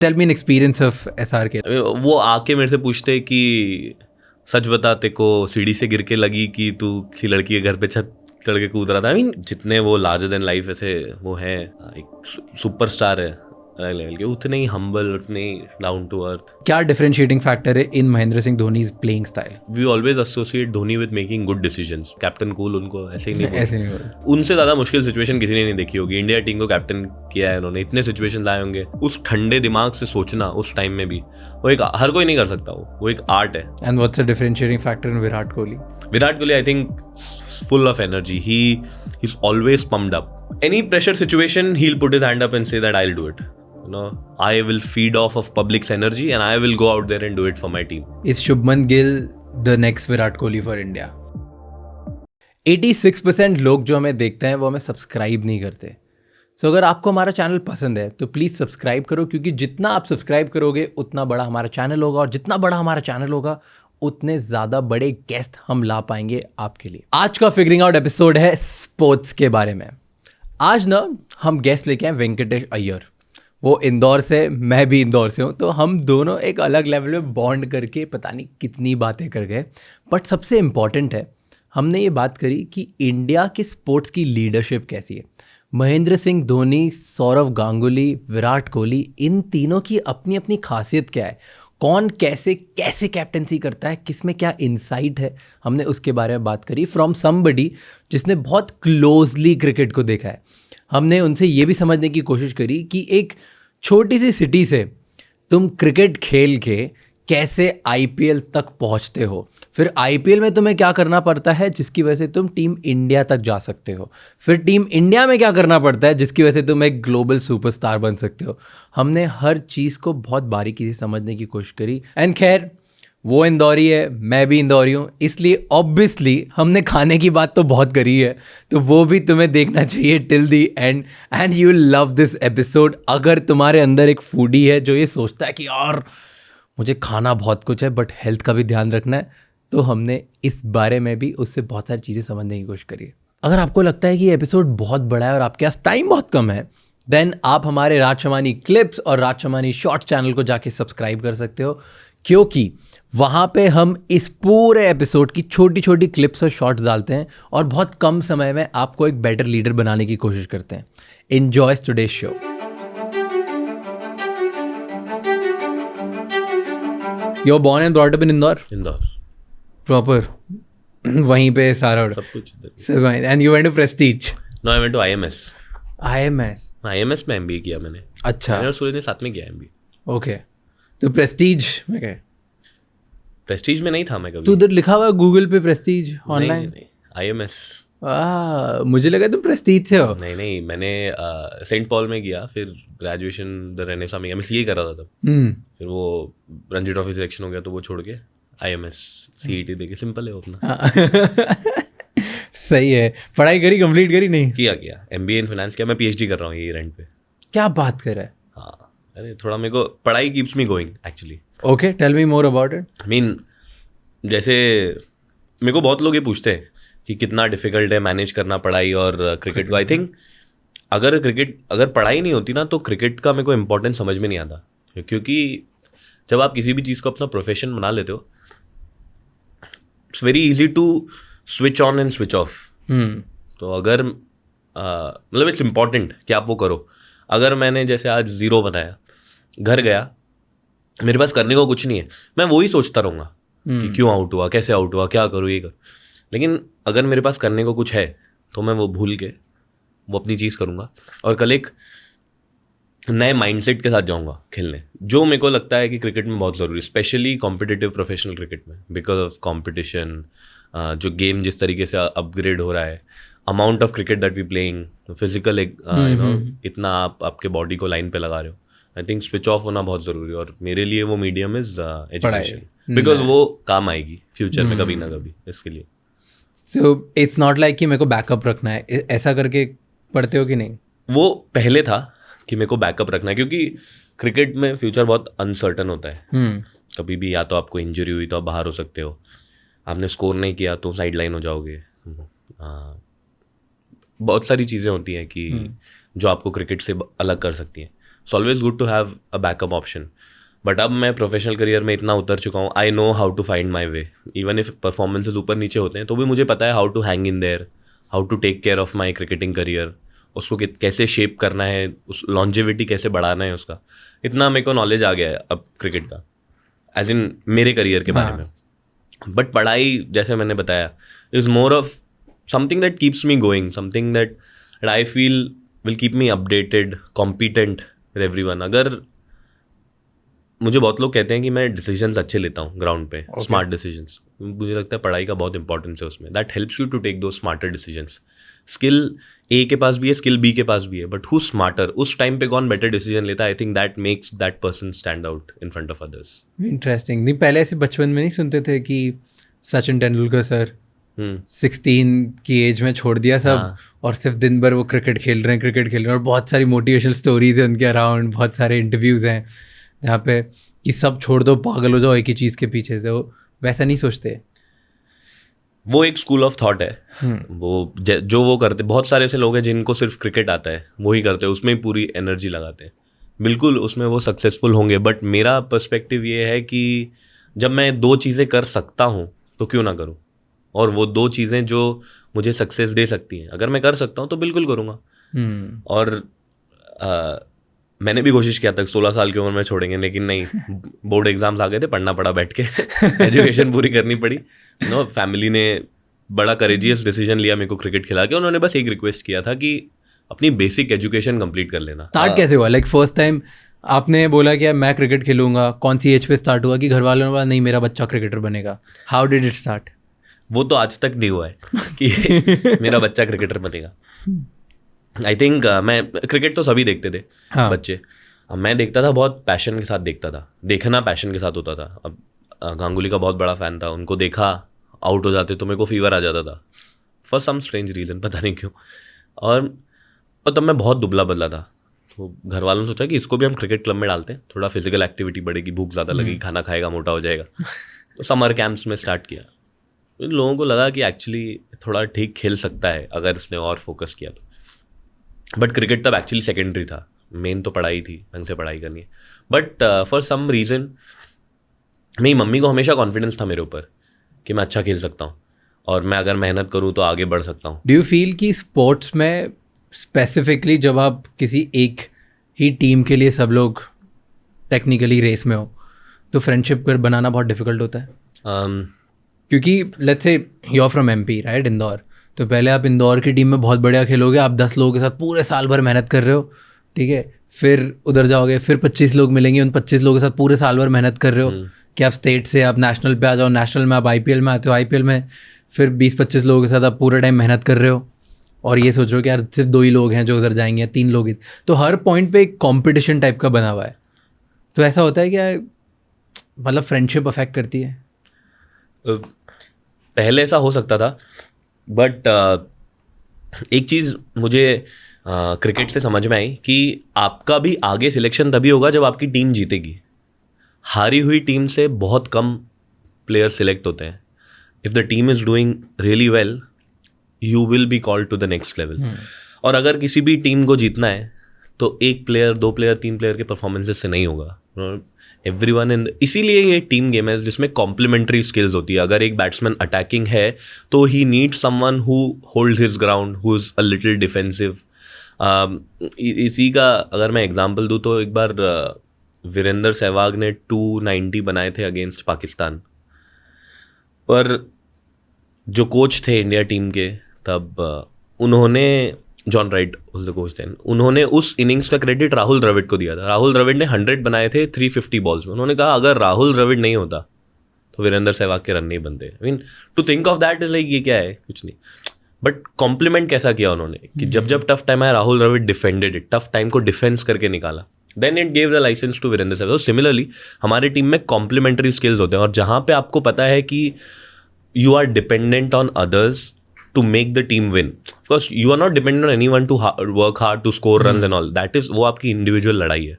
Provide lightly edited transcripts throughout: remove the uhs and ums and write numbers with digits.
Tell me an experience of SRK. वो आके मेरे से पूछते कि सच बता, तेरे को सीढ़ी से गिर के लगी कि तू किसी लड़की के घर पे छत चढ़ के कूद रहा था? आई मीन जितने वो लार्जर देन लाइफ ऐसे वो है, एक सुपरस्टार है अलग लेवल के, उतने ही हम्बल, उतने ही डाउन टू अर्थ. क्या डिफरेंशिएटिंग फैक्टर है in Mahendra Singh Dhoni's playing style? We always associate Dhoni with making good decisions. Captain cool उनको ऐसे ही नहीं ऐसे बोलते. नहीं बोलते. उनसे ज़्यादा मुश्किल सिचुएशन किसी ने नहीं देखी होगी. इंडिया टीम को कैप्टन किया है उन्होंने, इतने सिचुएशन लाए होंगे. उस ठंडे दिमाग से सोचना उस टाइम में भी, वो एक हर कोई नहीं कर सकता. वो एक आर्ट है. And what's the differentiating factor in Virat Kohli? Virat Kohli, I think, full of energy. He's always pumped up. Any pressure situation, he'll put his hand up and say that I'll do it. You know, I will feed off of public's energy and I will go out there and do it for my team. Is Shubman Gill the next Virat Kohli for India? 86% लोग जो हमें देखते हैं वो हमें subscribe नहीं करते. सो अगर आपको हमारा चैनल पसंद है तो प्लीज़ सब्सक्राइब करो, क्योंकि जितना आप सब्सक्राइब करोगे उतना बड़ा हमारा चैनल होगा, और जितना बड़ा हमारा चैनल होगा उतने ज़्यादा बड़े गेस्ट हम ला पाएंगे आपके लिए. आज का फिगरिंग आउट एपिसोड है स्पोर्ट्स के बारे में. आज ना हम गेस्ट लेके आए वेंकटेश अय्यर. वो इंदौर से, मैं भी इंदौर से हूँ, तो हम दोनों एक अलग लेवल में बॉन्ड करके पता नहीं कितनी बातें कर गए. बट सबसे इम्पॉर्टेंट है, हमने ये बात करी कि इंडिया की स्पोर्ट्स की लीडरशिप कैसी है. महेंद्र सिंह धोनी, सौरव गांगुली, विराट कोहली, इन तीनों की अपनी अपनी खासियत क्या है, कौन कैसे कैसे कैप्टनसी करता है, किसमें क्या इनसाइट है, हमने उसके बारे में बात करी फ्रॉम समबडी जिसने बहुत क्लोजली क्रिकेट को देखा है. हमने उनसे ये भी समझने की कोशिश करी कि एक छोटी सी सिटी से तुम क्रिकेट खेल के कैसे IPL तक पहुंचते हो, फिर IPL में तुम्हें क्या करना पड़ता है जिसकी वजह से तुम टीम इंडिया तक जा सकते हो, फिर टीम इंडिया में क्या करना पड़ता है जिसकी वजह से तुम एक ग्लोबल सुपरस्टार बन सकते हो. हमने हर चीज़ को बहुत बारीकी से समझने की कोशिश करी. एंड खैर, वो इंदौरी है, मैं भी इंदौरी हूँ, इसलिए ऑब्वियसली हमने खाने की बात तो बहुत करी है, तो वो भी तुम्हें देखना चाहिए till the and. And you will love this episode. अगर तुम्हारे अंदर एक फूडी है जो ये सोचता है कि यार मुझे खाना बहुत कुछ है बट हेल्थ का भी ध्यान रखना है, तो हमने इस बारे में भी उससे बहुत सारी चीज़ें समझने की कोशिश करी है. अगर आपको लगता है कि ये एपिसोड बहुत बड़ा है और आपके पास टाइम बहुत कम है, देन आप हमारे राजशमानी क्लिप्स और राजशमानी शॉर्ट्स चैनल को जाके सब्सक्राइब कर सकते हो, क्योंकि वहाँ पे हम इस पूरे एपिसोड की छोटी छोटी क्लिप्स और शॉर्ट्स डालते हैं और बहुत कम समय में आपको एक बेटर लीडर बनाने की कोशिश करते हैं. Enjoy today's show. You're born and brought up in Indore? Indore Proper. वहीं पे सारा सब कुछ. And you went to Prestige? No, I went to IMS. IMS? IMS में MBA किया मैंने. अच्छा. मैंने और सूरज ने साथ में किया MBA. ओके. तो प्रेस्टीज में गए? प्रेस्टीज में नहीं था मैं कभी. तो उधर लिखा हुआ गूगल पे प्रेस्टीज ऑनलाइन? नहीं, IMS. मुझे लगा तुम प्रेस्टीज से हो. नहीं, मैंने सेंट पॉल में किया, फिर ग्रेजुएशन द रेनेसा में, मैं CA कर रहा था तब. फिर वो रणजी ट्रॉफी सिलेक्शन हो गया तो वो छोड़ के IMS CET दे के. सिंपल है उतना. सही है. पढ़ाई करी, कंप्लीट करी? नहीं किया MBA इन फाइनेंस किया. मैं PhD कर रहा हूँ ये रेंट पे. क्या बात कर रहा है. हाँ, अरे थोड़ा मेरे को पढ़ाई keeps me going actually. Okay, tell me more about it. I mean जैसे मेरे को बहुत लोग ये पूछते हैं कि कितना डिफिकल्ट है मैनेज करना पढ़ाई और क्रिकेट को. आई थिंक अगर पढ़ाई नहीं होती ना तो क्रिकेट का मेरे को इम्पोर्टेंस समझ में नहीं आता. क्योंकि जब आप किसी भी चीज़ को अपना प्रोफेशन बना लेते हो, it's very easy to switch on and switch off. तो अगर मतलब इट्स इम्पॉर्टेंट कि आप वो करो. अगर मैंने जैसे आज 0 बनाया, घर गया, मेरे पास करने को कुछ नहीं है, मैं वही सोचता रहूँगा कि क्यों आउट हुआ, कैसे आउट हुआ, क्या करूँ, ये कर. लेकिन अगर मेरे पास करने को कुछ है तो मैं वो भूल के वो अपनी चीज़ करूँगा और कल एक नए माइंडसेट के साथ जाऊँगा खेलने, जो मेरे को लगता है कि क्रिकेट में बहुत ज़रूरी, स्पेशली कॉम्पिटिटिव प्रोफेशनल क्रिकेट में, बिकॉज ऑफ कॉम्पिटिशन. जो गेम जिस तरीके से अपग्रेड हो रहा है, amount of cricket that we playing, physical इतना आप आपके बॉडी को लाइन पे लगा रहे हो. आई थिंक स्विच ऑफ होना बहुत ज़रूरी है और मेरे लिए वो मीडियम इज़ एजुकेशन, बिकॉज वो काम आएगी फ्यूचर में कभी ना कभी. इसके लिए सो इट्स नॉट लाइक कि मेरे को बैकअप रखना है, ऐसा करके पढ़ते हो कि नहीं? वो पहले था कि मेरे को बैकअप रखना है, क्योंकि क्रिकेट में फ्यूचर बहुत अनसर्टन होता है. कभी भी या तो आपको इंजरी हुई तो आप बाहर हो सकते हो, आपने स्कोर नहीं किया तो साइड लाइन हो जाओगे. बहुत सारी चीज़ें होती हैं कि जो आपको क्रिकेट से अलग कर सकती हैं. It's always good to have a backup option. But अब मैं प्रोफेशनल करियर में इतना उतर चुका हूँ, I know how to find my way. Even if performances ऊपर नीचे होते हैं तो भी मुझे पता है how to hang in there, how to take care of my cricketing career, उसको कैसे शेप करना है, उस लॉन्जेविटी कैसे बढ़ाना है उसका. इतना मेरे को नॉलेज आ गया है अब क्रिकेट का, एज इन मेरे करियर के बारे में. बट पढ़ाई जैसे मैंने बताया is more of something that keeps me going, something that I feel will keep me updated, competent with everyone. अगर मुझे बहुत लोग कहते हैं कि मैं डिसीजंस अच्छे लेता हूँ ग्राउंड पे, स्मार्ट डिसीजंस, मुझे लगता है पढ़ाई का बहुत इंपॉर्टेंस है उसमें. That helps you to take the smarter decisions. Skill ए के पास भी है, स्किल बी के पास भी है, बट हु स्मार्टर, उस टाइम पे कौन बेटर डिसीजन लेता है, I think that makes that person stand out in front of others. Interesting. नहीं पहले ऐसे बचपन में नहीं सुनते थे कि सचिन तेंदुलकर सर 16 की एज में छोड़ दिया सब और सिर्फ दिन भर वो क्रिकेट खेल रहे हैं और बहुत सारी मोटिवेशनल स्टोरीज हैं उनके अराउंड, बहुत सारे इंटरव्यूज़ हैं जहाँ पे कि सब छोड़ दो, पागल हो जाओ एक ही चीज़ के पीछे से. वो वैसा नहीं सोचते. वो एक स्कूल ऑफ थॉट है. वो जो वो करते, बहुत सारे ऐसे लोग हैं जिनको सिर्फ क्रिकेट आता है, वही करते हैं, उसमें ही पूरी एनर्जी लगाते हैं. बिल्कुल उसमें वो सक्सेसफुल होंगे, बट मेरा पर्सपेक्टिव ये है कि जब मैं दो चीज़ें कर सकता हूँ तो क्यों ना करूँ. और वो दो चीज़ें जो मुझे सक्सेस दे सकती हैं, अगर मैं कर सकता हूँ तो बिल्कुल करूँगा. और मैंने भी कोशिश किया था 16 साल की उम्र में छोड़ेंगे, लेकिन नहीं, बोर्ड एग्जाम्स आ गए थे, पढ़ना पड़ा बैठ के, एजुकेशन पूरी करनी पड़ी. नो, फैमिली ने बड़ा करेजियस डिसीजन लिया मेरे को क्रिकेट खिला के. उन्होंने बस एक रिक्वेस्ट किया था कि अपनी बेसिक एजुकेशन कंप्लीट कर लेना. स्टार्ट कैसे हुआ? लाइक फर्स्ट टाइम आपने बोला कि मैं क्रिकेट खेलूंगा, कौन सी एज पे स्टार्ट हुआ कि घर वालों ने बोला नहीं मेरा बच्चा क्रिकेटर बनेगा? How did it start? वो तो आज तक नहीं हुआ है कि मेरा बच्चा क्रिकेटर बनेगा. आई थिंक मैं क्रिकेट तो सभी देखते थे. हाँ. बच्चे. अब मैं देखता था, बहुत पैशन के साथ देखता था, देखना पैशन के साथ होता था. अब गांगुली का बहुत बड़ा फ़ैन था, उनको देखा आउट हो जाते तो मेरे को फीवर आ जाता था फॉर सम स्ट्रेंज रीज़न, पता नहीं क्यों. और तब मैं बहुत दुबला बदला था. तो घर वालों ने सोचा कि इसको भी हम क्रिकेट क्लब में डालते हैं, थोड़ा फिजिकल एक्टिविटी बढ़ेगी, भूख ज़्यादा लगेगी, खाना खाएगा, मोटा हो जाएगा. तो समर कैंप्स में स्टार्ट किया. इन लोगों को लगा कि एक्चुअली थोड़ा ठीक खेल सकता है अगर इसने और फोकस किया तो. बट क्रिकेट तब एक्चुअली सेकेंडरी था, मेन तो पढ़ाई थी, ढंग से पढ़ाई करनी है. बट फॉर सम रीज़न मेरी मम्मी को हमेशा कॉन्फिडेंस था मेरे ऊपर कि मैं अच्छा खेल सकता हूँ और मैं अगर मेहनत करूँ तो आगे बढ़ सकता हूँ. डू यू फील कि स्पोर्ट्स में स्पेसिफिकली जब आप किसी एक ही टीम के लिए सब लोग टेक्निकली रेस में हो तो फ्रेंडशिप कर बनाना बहुत डिफिकल्ट होता है? क्योंकि let's say you are from MP right, Indore, तो पहले आप इंदौर की टीम में बहुत बढ़िया खेलोगे, आप 10 लोगों के साथ पूरे साल भर मेहनत कर रहे हो, ठीक है. फिर उधर जाओगे, फिर 25 लोग मिलेंगे, उन 25 लोगों के साथ पूरे साल भर मेहनत कर रहे हो कि आप स्टेट से आप नेशनल पे आ जाओ, नेशनल में आप आईपीएल में आते हो, आईपीएल में फिर 20-25 लोगों के साथ आप पूरा टाइम मेहनत कर रहे हो और ये सोच रहे हो कि यार सिर्फ 2 ही लोग हैं जो उधर जाएंगे, 3 लोग ही. तो हर पॉइंट पे एक कॉम्पिटिशन टाइप का बना हुआ है. तो ऐसा होता है क्या, मतलब फ्रेंडशिप अफेक्ट करती है? पहले ऐसा हो सकता था, बट एक चीज़ मुझे क्रिकेट से समझ में आई कि आपका भी आगे सिलेक्शन तभी होगा जब आपकी टीम जीतेगी. हारी हुई टीम से बहुत कम प्लेयर सिलेक्ट होते हैं. If the team is doing really well you will be called to the next level. और अगर किसी भी टीम को जीतना है तो 1 प्लेयर, 2 प्लेयर, 3 प्लेयर के परफॉर्मेंसेस से नहीं होगा. एवरीवन इन, इसीलिए ये टीम गेम है जिसमें कॉम्प्लीमेंट्री स्किल्स होती है. अगर एक बैट्समैन अटैकिंग है तो he need someone who holds his ground, who is a little defensive. इसी का अगर मैं एग्जांपल दूँ तो एक बार वीरेंद्र सहवाग ने 290 बनाए थे अगेंस्ट पाकिस्तान, पर जो कोच थे इंडिया टीम के तब उन्होंने, John Wright was the coach then, उन्होंने उस इनिंग्स का क्रेडिट राहुल द्रविड़ को दिया था. राहुल द्रविड़ ने 100 बनाए थे 350 बॉल्स में. उन्होंने कहा अगर राहुल द्रविड़ नहीं होता तो वीरेंद्र सहवाग के रन नहीं बनते. I mean to think of that is like ये क्या है, कुछ नहीं. बट कॉम्प्लीमेंट कैसा किया उन्होंने कि जब जब टफ टाइम आया Rahul Dravid defended it, tough time को डिफेंस करके निकाला. Then it gave the licence to Virender Sehwag. Similarly हमारी टीम में कॉम्प्लीमेंट्री स्किल्स होते हैं और जहाँ पे आपको पता है कि you are dependent on others to make the team win. Of course, you are not dependent on anyone to work hard to score runs and all. That is, वो आपकी इंडिविजुअल लड़ाई है.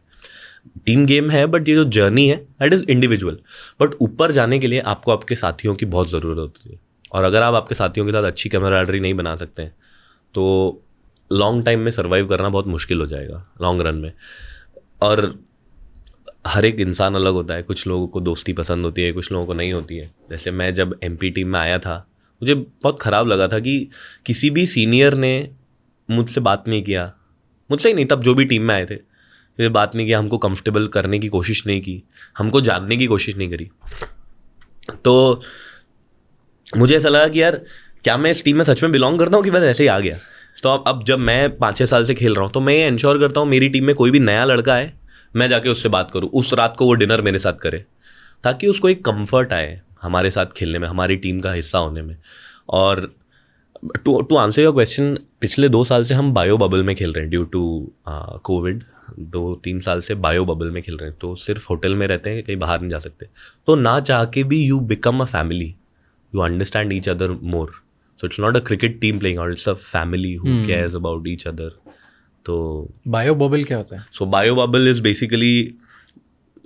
टीम गेम है but ये जो journey है that is individual. But ऊपर जाने के लिए आपको आपके साथियों की बहुत ज़रूरत होती है. और अगर आप आपके साथियों के साथ अच्छी कैमराडरी नहीं बना सकते हैं तो लॉन्ग टाइम में सर्वाइव करना बहुत मुश्किल हो जाएगा लॉन्ग रन में. और हर एक इंसान अलग होता है, कुछ लोगों को दोस्ती पसंद होती है, कुछ लोगों को नहीं होती है। जैसे मैं जब MP टीम में आया था, मुझे बहुत ख़राब लगा था कि किसी भी सीनियर ने मुझसे बात नहीं किया, मुझसे ही नहीं, तब जो भी टीम में आए थे, फिर बात नहीं किया, हमको कंफर्टेबल करने की कोशिश नहीं की, हमको जानने की कोशिश नहीं करी। तो मुझे ऐसा लगा कि यार क्या मैं इस टीम में सच में बिलोंग करता हूँ कि बस ऐसे ही आ गया। तो अब जब मैं 5-6 साल से खेल रहा हूँ तो मैं ये इंश्योर करता हूँ मेरी टीम में कोई भी नया लड़का है, मैं जाके उससे बात करूँ, उस रात को वो डिनर मेरे साथ करे, ताकि उसको एक कंफर्ट आए हमारे साथ खेलने में, हमारी टीम का हिस्सा होने में। और टू आंसर योर क्वेश्चन, पिछले 2 साल से हम बायो बबल में खेल रहे हैं ड्यू टू कोविड। 2-3 साल से बायो बबल में खेल रहे हैं, तो सिर्फ होटल में रहते हैं, कहीं बाहर नहीं जा सकते। तो ना चाह के भी you become a family, you understand each other more. So it's not a cricket team playing out, it's a family who cares about each other. तो बायो बबल क्या होता है? So bio bubble is basically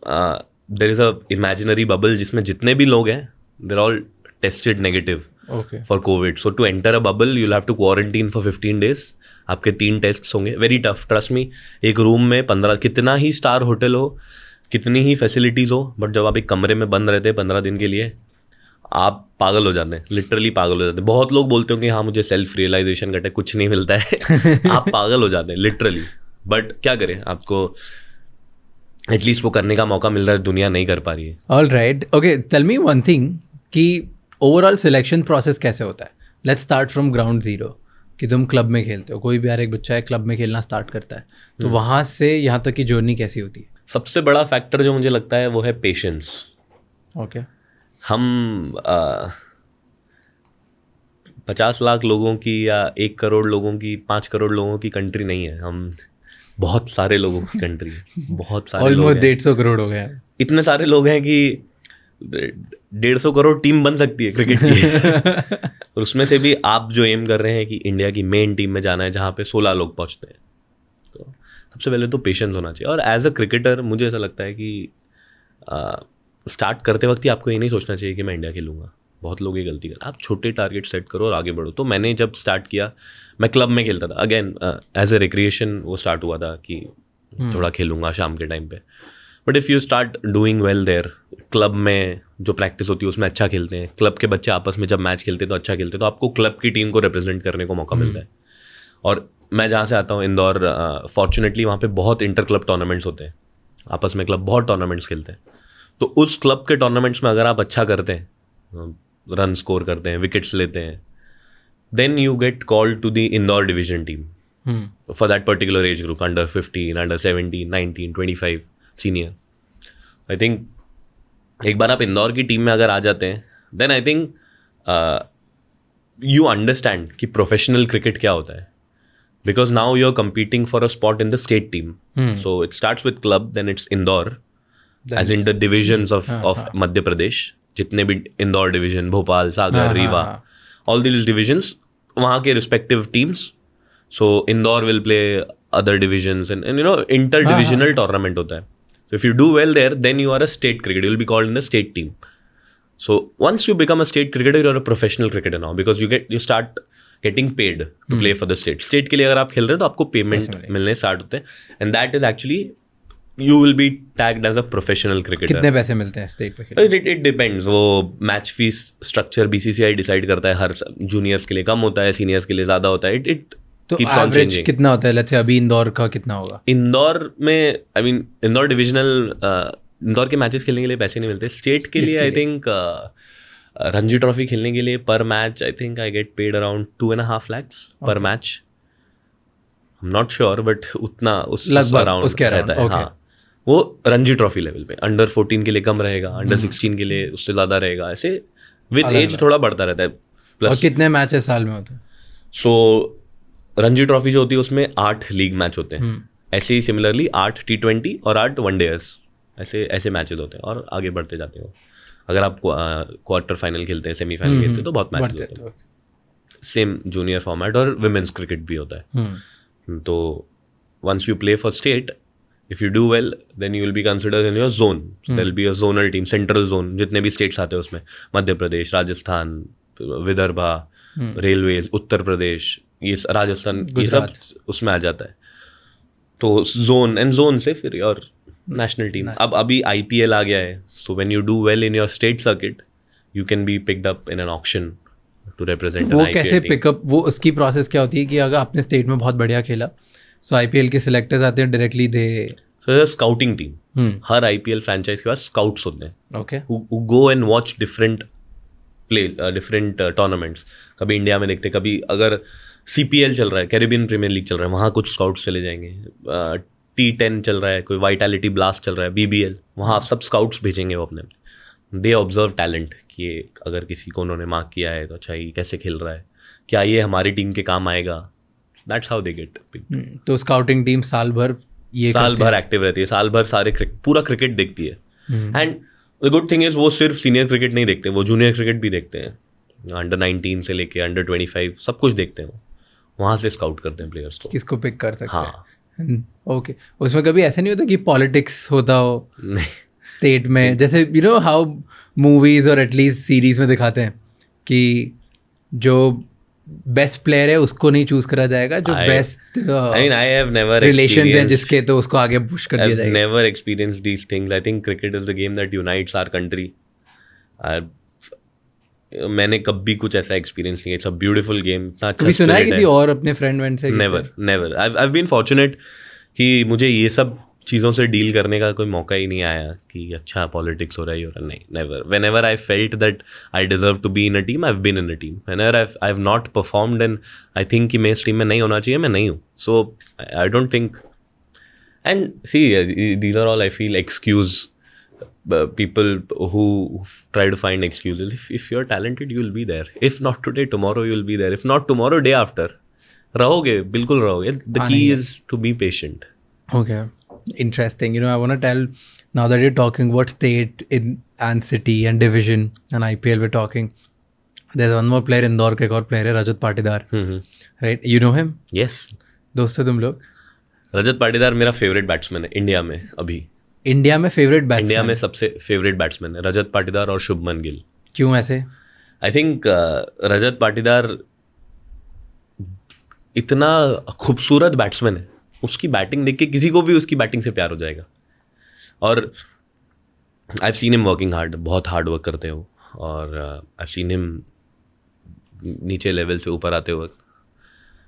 there is a imaginary bubble जिसमें जितने भी लोग हैं they're all tested negative okay. For COVID. So to enter a bubble you have to quarantine for 15 days। आपके 3 टेस्ट होंगे, वेरी टफ, ट्रस्ट मी। एक room में 15, कितना ही स्टार होटल हो, कितनी ही फैसिलिटीज़ हो, बट जब आप एक कमरे में बंद रहते हैं 15 दिन के लिए, आप पागल हो जाते हैं, लिटरली पागल हो जाते हैं। बहुत लोग बोलते हो कि हाँ मुझे सेल्फ रियलाइजेशन घटे, कुछ नहीं मिलता है आप पागल हो जाते हैं लिटरली। बट क्या करें, आपको एटलीस्ट वो करने का मौका मिल रहा है, दुनिया नहीं कर पा रही है। All right, okay, tell me one thing कि ओवरऑल सिलेक्शन प्रोसेस कैसे होता है? Let's start from ground zero, कि तुम क्लब में खेलते हो, कोई भी यार एक बच्चा है क्लब में खेलना स्टार्ट करता है, तो वहाँ से यहाँ तक की जर्नी कैसी होती है? सबसे बड़ा फैक्टर जो मुझे लगता है वो है पेशेंस। ओके। हम 50 लाख लोगों की या 1 करोड़ लोगों की, 5 करोड़ लोगों की कंट्री नहीं है, हम बहुत सारे लोगों की कंट्री है, बहुत सारे लोग ऑलमोस्ट हैं। 150 करोड़ हो गया। इतने सारे लोग हैं कि 150 करोड़ टीम बन सकती है क्रिकेट की और उसमें से भी आप जो एम कर रहे हैं कि इंडिया की मेन टीम में जाना है जहाँ पे 16 लोग पहुँचते हैं, तो सबसे पहले तो पेशेंस होना चाहिए। और एज अ क्रिकेटर मुझे ऐसा लगता है कि स्टार्ट करते वक्त ही आपको ये नहीं सोचना चाहिए कि मैं इंडिया खेलूंगा। बहुत लोग ये गलती कर, आप छोटे टारगेट सेट करो और आगे बढ़ो। तो मैंने जब स्टार्ट किया, मैं क्लब में खेलता था, अगेन एज ए रिक्रिएशन वो स्टार्ट हुआ था कि थोड़ा खेलूंगा शाम के टाइम पे। But if you start doing well there, club में जो प्रैक्टिस होती है उसमें अच्छा खेलते हैं, क्लब के बच्चे आपस में जब मैच खेलते हैं तो अच्छा खेलते हैं, तो आपको क्लब की टीम को रिप्रेजेंट करने को मौका मिलता है। और मैं जहाँ से आता हूँ इंदौर, फॉर्चुनेटली वहाँ पे बहुत इंटर क्लब टूर्नामेंट्स होते हैं, आपस में क्लब बहुत टूर्नामेंट्स खेलते हैं। तो उस क्लब के टूर्नामेंट्स में अगर आप अच्छा करते हैं, रन स्कोर करते हैं, विकेट्स लेते हैं, then you get called to the Indore division team for that particular age group, under 15, under 17, 19, 25 senior. I think एक बार आप इंदौर की टीम में अगर आ जाते हैं, then I think you understand कि प्रोफेशनल क्रिकेट क्या होता है, because now you are competing for a spot in the state team. So it starts with club, then it's Indore as in the divisions of Madhya Pradesh, जितने भी Indore division, Bhopal, Sagar, Rewa, all these divisions, वहाँ के respective teams. So Indore will play other divisions and you know inter divisional tournament होता है। सो if you do well there, then you are a state cricket, you will be called in the state team. So once you become a state cricketer, you are a professional cricketer now, because you start getting paid to play for the state के लिए अगर आप खेल रहे हैं तो आपको payment मिलने स्टार्ट होते हैं, and that is actually you will be tagged as a professional cricketer. कितने पैसे मिलते हैं स्टेट पे खेलने? It depends, वो match fees structure BCCI decide करता है। हर जूनियर्स के लिए कम होता है, सीनियर्स के लिए ज़्यादा होता है। It तो keeps on एवरेज changing. कितना होता है? लेट्स से अभी इंदौर का कितना होगा? इंदौर में I mean Indore divisional, Indore के मैचेस खेलने के लिए पैसे नहीं मिलते। स्टेट के लिए आई थिंक रणजी ट्रॉफी खेलने के लिए पर match I think I get paid around 2.5 lakhs पर match. I am not sure but उतना उस अराउंड रहता है। हाँ, वो रणजी ट्रॉफी लेवल पे। अंडर 14 के लिए कम रहेगा, अंडर 16 के लिए उससे ज़्यादा रहेगा, ऐसे विद एज थोड़ा बढ़ता रहता है। प्लस और कितने मैचेस साल में होते हैं? सो रणजी ट्रॉफी जो होती है उसमें 8 लीग मैच होते हैं, ऐसे ही सिमिलरली 8 T20 और 8 वनडेयर्स, ऐसे मैचेस होते हैं और आगे बढ़ते जाते हैं। अगर आप क्वार्टर फाइनल खेलते हैं, सेमीफाइनल खेलते हैं तो बहुत मैचेस होते हैं। सेम जूनियर फॉर्मेट और विमेंस क्रिकेट भी होता है। तो once you play for state, if you do well, then you will be considered in your zone. There will be a zonal team, central zone, जितने भी states आते हैं उसमें, मध्य प्रदेश, राजस्थान, विदर्भा, रेलवेज, उत्तर प्रदेश, ये राजस्थान, ये सब उसमें आ जाता है। तो जोन से फिर और नेशनल टीम. अब अभी IPL आ गया है, so when you do well in your state circuit you can be picked up in an auction to represent वो कैसे पिकअप, वो उसकी प्रोसेस क्या होती है कि अगर आपने स्टेट में बहुत बढ़िया खेला, सो IPL के सिलेक्टर्स आते हैं डायरेक्टली दे. सो स्काउटिंग टीम, हर IPL फ्रेंचाइज के पास स्काउट्स होते हैं. Okay. who go and watch different tournaments. कभी इंडिया में देखते, कभी अगर CPL चल रहा है, कैरिबियन प्रीमियर लीग चल रहा है, वहाँ कुछ स्काउट्स चले जाएंगे. T10 चल रहा है, कोई वाइटैलिटी ब्लास्ट चल रहा है, BBL, वहाँ सब स्काउट्स भेजेंगे वो अपने. दे ऑब्जर्व टैलेंट कि अगर किसी को उन्होंने मार्क किया है तो अच्छा ये कैसे खेल रहा है, क्या ये हमारी टीम के काम आएगा. That's how they get. तो स्काउटिंग टीम साल भर एक्टिव रहती है, साल भर पूरा क्रिकेट देखती है. And the good thing is वो सिर्फ सीनियर क्रिकेट नहीं देखते, वो जूनियर क्रिकेट भी देखते हैं. अंडर 19 से लेके अंडर 25 सब कुछ देखते हैं. वो वहाँ से स्काउट करते हैं प्लेयर्स को, किसको पिक कर सकते हैं. हाँ. ओके. उसमें कभी ऐसा नहीं होता कि पॉलिटिक्स होता हो नहीं स्टेट में, जैसे यू नो हाउ मूवीज और एटलीस्ट सीरीज में दिखाते हैं कि जो बेस्ट प्लेयर है उसको नहीं चूज करा जाएगा, जो best I have never relation है जिसके, तो उसको आगे पुश कर दिया जाएगा. never experienced these things. I think cricket is the game that unites our country. मैंने कभी कुछ ऐसा एक्सपीरियंस नहीं. It's a beautiful game. इतना अच्छा सुना है किसी और अपने फ्रेंड से? नेवर. I've been fortunate कि मुझे ये सब चीज़ों से डील करने का कोई मौका ही नहीं आया कि अच्छा पॉलिटिक्स हो रहा है और नहीं. Never. whenever I felt that I deserve to be in a team, I've been in a team. whenever I've not performed and I think कि मैं इस टीम में नहीं होना चाहिए, मैं नहीं हूँ. So I don't think. And see, these are all I feel excuse people who try to find excuses. If you're talented, you'll be there. If not today, tomorrow you'll be there. If not tomorrow, day after. रहोगे, बिल्कुल रहोगे. The key is to be patient. Okay. Interesting. You know, I want to tell, now that you're talking about state and city and division and IPL, we're talking. There's one more player, Indore का एक और player है, Rajat Patidar. Right? You know him? Yes. दोस्त हो तुम लोग? रजत पाटीदार मेरा favourite batsman है इंडिया में. अभी इंडिया में फेवरेट बैट्समैन? इंडिया में सबसे फेवरेट बैट्समैन है रजत पाटीदार और शुभमन गिल. क्यों ऐसे? आई थिंक रजत पाटीदार इतना खूबसूरत बैट्समैन है, उसकी बैटिंग देख के किसी को भी उसकी बैटिंग से प्यार हो जाएगा. और I have seen him working hard, बहुत हार्ड वर्क करते हैं वो. और आई हैव सीन हिम नीचे लेवल से ऊपर आते वक्त.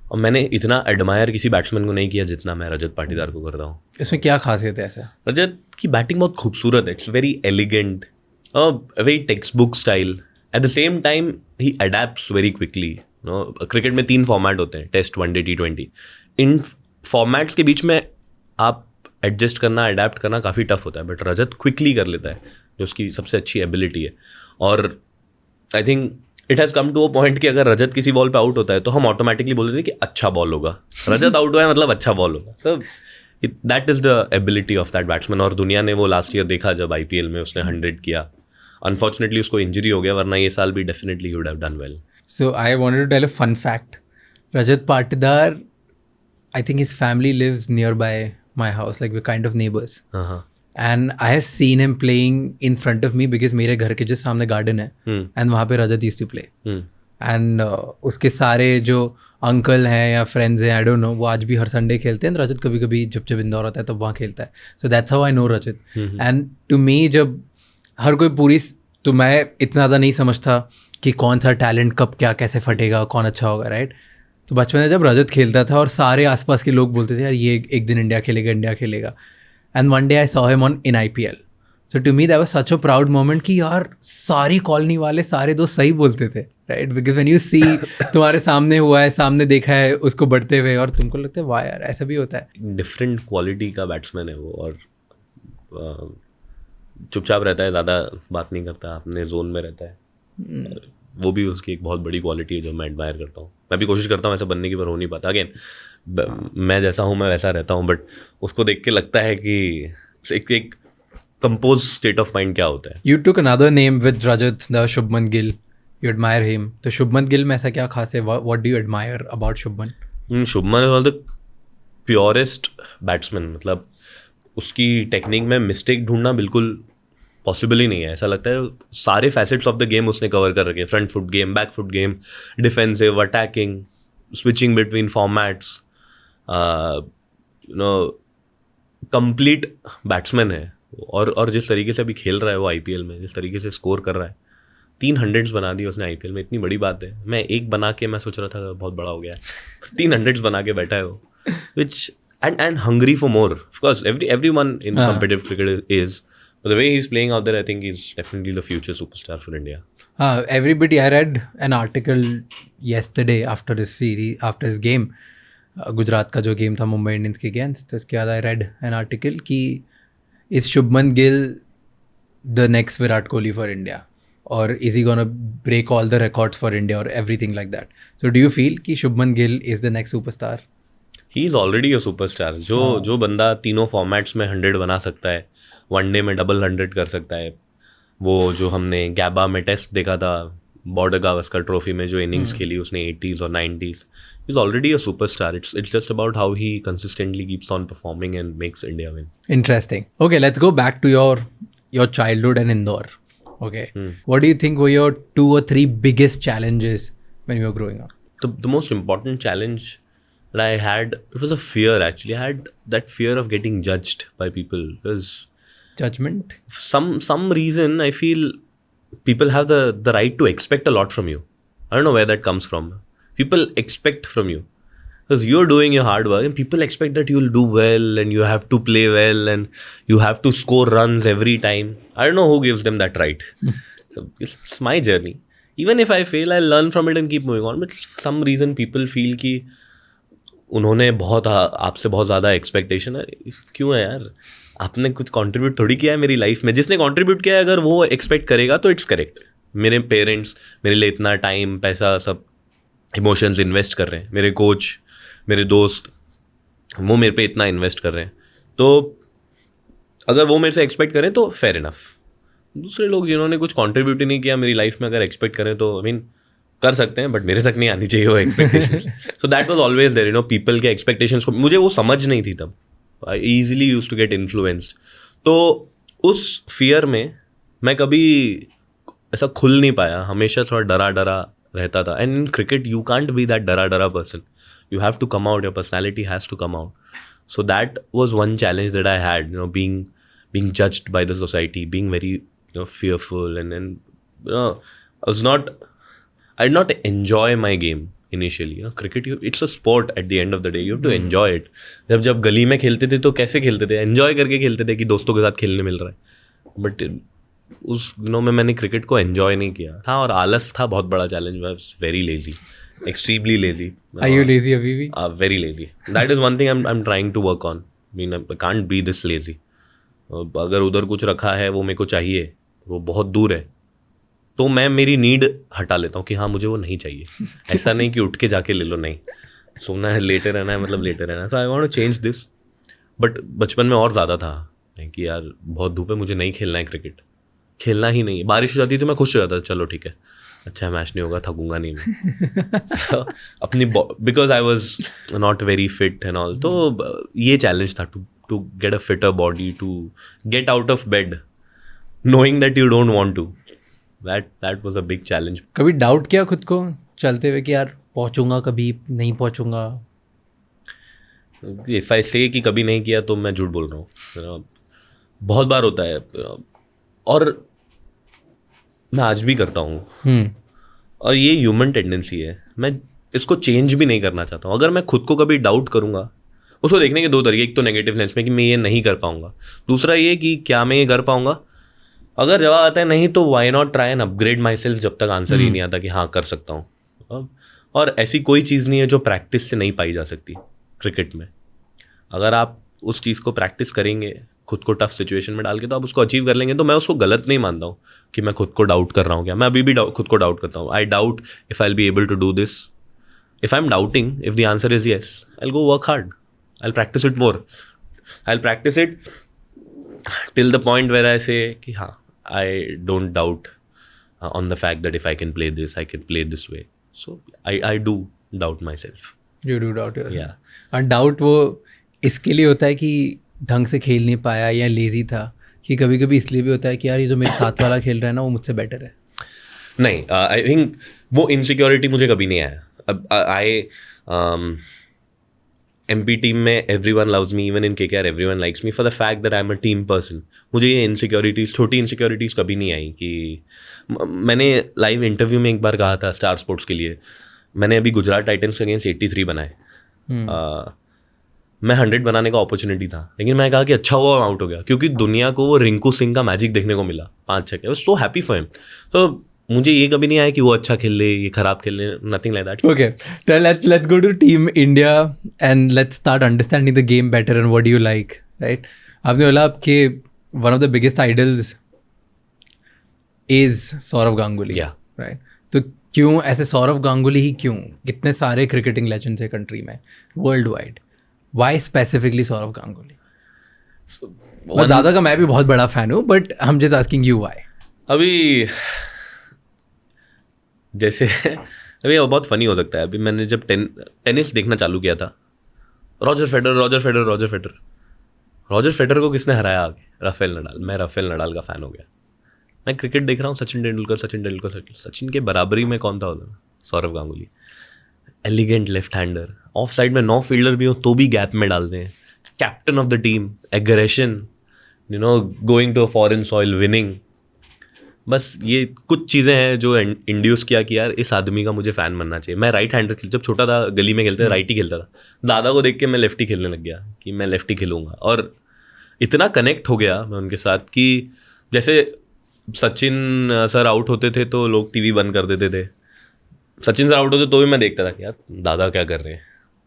और मैंने इतना एडमायर किसी बैट्समैन को नहीं किया जितना मैं रजत पाटीदार को करता हूँ. इसमें क्या खासियत है ऐसा? रजत की बैटिंग बहुत खूबसूरत है. It's very elegant, very textbook style. At the same time he adapts very quickly. Cricket में 3 फॉर्मेट होते हैं, टेस्ट, वनडे, T20. इन फॉर्मेट्स के बीच में आप एडजस्ट करना, अडेप्ट करना काफ़ी टफ होता है, बट रजत क्विकली कर लेता है, जो उसकी सबसे अच्छी एबिलिटी है. और I think it has come to a point कि अगर रजत किसी बॉल पे आउट होता है तो हम ऑटोमेटिकली बोल देते हैं कि अच्छा बॉल होगा. रजत आउट हुआ है मतलब अच्छा बॉल होगा. तो that is the ability of that batsman. और दुनिया ने वो लास्ट ईयर देखा जब IPL में उसने 100 किया. अनफॉर्चुनेटली उसको इंजरी हो गया, वरना ये साल भी definitely would have done well. So I wanted to tell a fun fact. Rajat Patidar, I think his family lives nearby my house, like we're kind of neighbors. And I have seen him playing in front of me because मेरे घर के just सामने garden है, and वहाँ पे रजत used to play. And उसके सारे जो अंकल हैं या फ्रेंड्स हैं, I don't know, वो आज भी हर संडे खेलते हैं. रजत कभी कभी जब इंदौर आता है तब वहाँ खेलता है. So that's how I know Rajat. And to me, जब हर कोई पूरी, तो मैं इतना ज़्यादा नहीं समझता कि कौन सा टैलेंट कब क्या कैसे फटेगा, कौन अच्छा होगा, राइट? तो बचपन में जब रजत खेलता था और सारे आसपास के लोग बोलते थे यार ये एक दिन इंडिया खेलेगा. And one day I saw him on in IPL. So to me that was such a proud moment कि यार सारी कॉलोनी वाले सारे दोस्त सही बोलते थे, right? Because when you see तुम्हारे सामने हुआ है, सामने देखा है उसको बढ़ते हुए, और तुमको लगता है वाह यार ऐसा भी होता है. डिफरेंट क्वालिटी का बैट्समैन है वो. और चुपचाप रहता है, ज़्यादा बात नहीं करता, अपने जोन में रहता है. वो भी उसकी एक बहुत बड़ी क्वालिटी है जो मैं एडमायर करता हूँ. मैं भी कोशिश करता हूँ ऐसा बनने की, पर हो नहीं पाता. अगेन मैं जैसा हूँ मैं वैसा रहता हूँ, बट उसको देख के लगता है कि एक कंपोज स्टेट ऑफ माइंड क्या होता है. You took another name with Rajat, the Shubman Gill. You admire him. तो शुभमन गिल में ऐसा क्या खास है? What do you admire about Shubman? Shubman is one of the purest batsman. मतलब उसकी टेक्निक में मिस्टेक ढूंढना बिल्कुल पॉसिबल ही नहीं है. ऐसा लगता है सारे फैसेट्स ऑफ द गेम उसने कवर कर रखे. Front foot game, back foot game, defensive, attacking, switching between formats, complete batsman है, और जिस तरीके से अभी खेल रहा है वो आईपीएल में, जिस तरीके से स्कोर कर रहा है, 300 बना दिए उसने आईपीएल में, इतनी बड़ी बात है। मैं एक बना के मैं सोच रहा था बहुत बड़ा हो गया है, 300 बना के बैठा है वो, विच and hungry for more. Of course, everyone in competitive cricket is, but the way he's playing out there, I think he's definitely the future superstar for India. Everybody, I read an article yesterday after his series, after his game, Gujarat का जो game था Mumbai Indians के against, तो इसके बाद I read an article कि is Shubman Gill the next Virat Kohli for India, और is he gonna break all the records for India और everything like that. So do you feel कि Shubman Gill is the next superstar? He is already a superstar. जो बंदा तीनों formats में 100 बना सकता है, वनडे में डबल 100 कर सकता है, वो जो हमने गैबा में टेस्ट देखा था, बॉर्डर गावस्कर ट्रॉफी में जो इनिंग्स खेली उसने 80s और 90s, he is already a superstar. It's just about how he consistently keeps on performing and makes India win. Interesting. Okay, let's go back to your childhood in Indore. Okay. What do you think were your 2 or 3 biggest challenges when you were growing up? The most important challenge that I had, it was a fear actually. I had that fear of getting judged by people, because Judgment? some reason I feel people have the right to expect a lot from you. I don't know where that comes from. People expect from you, because you're doing your hard work and people expect that you'll do well and you have to play well and you have to score runs every time. I don't know who gives them that right. So it's my journey. Even if I fail, I'll learn from it and keep moving on. But for some reason people feel कि उन्होंने आपसे बहुत ज़्यादा expectation है. क्यों है यार? आपने कुछ कंट्रीब्यूट थोड़ी किया है मेरी लाइफ में. जिसने कंट्रीब्यूट किया है अगर वो एक्सपेक्ट करेगा तो इट्स करेक्ट. मेरे पेरेंट्स मेरे लिए इतना टाइम, पैसा, सब इमोशंस इन्वेस्ट कर रहे हैं. मेरे कोच, मेरे दोस्त, वो मेरे पे इतना इन्वेस्ट कर रहे हैं, तो अगर वो मेरे से एक्सपेक्ट करें तो फेयर इनफ. दूसरे लोग जिन्होंने कुछ कंट्रीब्यूट ही नहीं किया मेरी लाइफ में अगर एक्सपेक्ट करें तो आई मीन कर सकते हैं, बट मेरे तक नहीं आनी चाहिए वो expectations. So that was always there, people के एक्सपेक्टेशंस को मुझे वो समझ नहीं थी तब. I easily used to get influenced. तो उस फियर में मैं कभी ऐसा खुल नहीं पाया, हमेशा थोड़ा डरा डरा रहता था. And in cricket you can't be that डरा डरा person. You have to come out, your personality has to come out. So that was one challenge that I had, being judged by the society, being very fearful, and I did not enjoy my game initially. Cricket, it's a sport at the end of the day. You have to enjoy it. जब गली में खेलते थे तो कैसे खेलते थे? Enjoy करके खेलते थे कि दोस्तों के साथ खेलने मिल रहा है. बट उस दिनों में मैंने क्रिकेट को एंजॉय नहीं किया था, और आलस था बहुत बड़ा challenge. I was very lazy, extremely lazy. Are you lazy abhi bhi? Very lazy. That is one thing I'm trying to work on. I mean, I can't be this lazy. अगर उधर कुछ रखा है वो मेरे को चाहिए, वो बहुत दूर है, तो मैं मेरी नीड हटा लेता हूँ कि हाँ मुझे वो नहीं चाहिए. ऐसा नहीं कि उठ के जाके ले लो, नहीं, सोना है, लेटे रहना है, मतलब लेटे रहना है. So I want to change this. But बचपन में और ज़्यादा था कि यार बहुत धूप है, मुझे नहीं खेलना है क्रिकेट, खेलना ही नहीं. बारिश हो जाती तो मैं खुश हो जाता, चलो ठीक है, अच्छा मैच नहीं होगा, थकूंगा नहीं मैं. अपनी because I was not very fit and all. तो ये चैलेंज था to get a fitter body, to get out of bed knowing that you don't want to. That was a big challenge. कभी doubt किया खुद को चलते हुए कि यार पहुंचूंगा, कभी नहीं पहुंचूंगा? इफ आई से कि कभी नहीं किया तो मैं झूठ बोल रहा हूँ. बहुत बार होता है, और मैं आज भी करता हूँ. और ये ह्यूमन टेंडेंसी है, मैं इसको चेंज भी नहीं करना चाहता हूँ. अगर मैं खुद को कभी डाउट करूँगा, उसको देखने के 2 तरीके. एक तो नेगेटिव सेंस में कि मैं ये नहीं कर पाऊँगा, दूसरा ये कि क्या मैं ये कर पाऊँगा. अगर जवाब आता है नहीं, तो why not try and upgrade myself जब तक आंसर ही नहीं आता कि हाँ कर सकता हूँ. और ऐसी कोई चीज़ नहीं है जो प्रैक्टिस से नहीं पाई जा सकती क्रिकेट में. अगर आप उस चीज़ को प्रैक्टिस करेंगे, खुद को टफ सिचुएशन में डाल के, तो आप उसको अचीव कर लेंगे. तो मैं उसको गलत नहीं मानता हूँ कि मैं खुद को डाउट कर रहा हूँ. क्या मैं अभी भी खुद को डाउट करता हूँ. I doubt if I will be able to do this. If I am doubting, if the answer is yes, I will go work hard, I will practise it more, I will practise it till the point where I say कि हाँ I don't doubt on the fact that if I can play this, I can play this way. So I do doubt myself. You do doubt yourself. या, और doubt वो इसके लिए होता है कि ढंग से खेल नहीं पाया या लेजी था, कि कभी कभी इसलिए भी होता है कि यार ये जो मेरे साथ वाला खेल रहा है ना वो मुझसे बेटर है? नहीं, आई थिंक वो इनसिक्योरिटी मुझे कभी नहीं आया. अब MP टीम में everyone loves me, even in KKR everyone likes me for the fact that I'm a team person. मुझे ये इनसिक्योरिटीज़, छोटी इनसिक्योरिटीज़ कभी नहीं आई कि मैंने लाइव इंटरव्यू में एक बार कहा था स्टार स्पोर्ट्स के लिए, मैंने अभी गुजरात टाइटंस के अगेंस्ट 83 बनाए, मैं 100 बनाने का अपॉर्चुनिटी था, लेकिन मैं कहा कि अच्छा हुआ आउट हो गया, क्योंकि दुनिया को वो रिंकू सिंह का मैजिक देखने को मिला 5 छक्के, सो हैप्पी फॉर हिम. तो मुझे ये कभी नहीं आया कि वो अच्छा खेल ले, ये खराब खेल ले, nothing like that. Okay, then let's go to Team India and let's start understanding the game better and what do you like, right? आपने बोला आपके one of the biggest idols is Saurav Ganguly, Yeah. right? तो क्यों ऐसे सौरव गांगुली ही क्यों? कितने सारे cricketing legends है कंट्री में, worldwide, why specifically Sourav Ganguly? और दादा का मैं भी बहुत बड़ा फैन हूँ, but I am just asking you why. अभी जैसे अभी बहुत फनी हो सकता है. अभी मैंने जब टेनिस देखना चालू किया था, रॉजर फेडरर को किसने हराया आगे? Rafael Nadal. मैं राफेल नडाल का फ़ैन हो गया. मैं क्रिकेट देख रहा हूँ, सचिन तेंदुलकर. सचिन के बराबरी में कौन था उधर? Sourav Ganguly. Elegant left hander, off side में 9 फील्डर भी हो तो भी गैप में डालते हैं. Captain of the team, aggression, going to a foreign soil, winning. बस ये कुछ चीज़ें हैं जो इंड्यूस किया कि यार इस आदमी का मुझे फ़ैन बनना चाहिए. मैं राइट हैंडर जब छोटा था, गली में खेलते राइट ही खेलता था. दादा को देख के मैं लेफ्ट ही खेलने लग गया कि मैं लेफ्ट ही खेलूँगा, और इतना कनेक्ट हो गया मैं उनके साथ कि जैसे सचिन सर आउट होते थे तो लोग टीवी बंद कर देते थे. सचिन सर आउट होते तो भी मैं देखता था कि यार दादा क्या कर रहे हैं,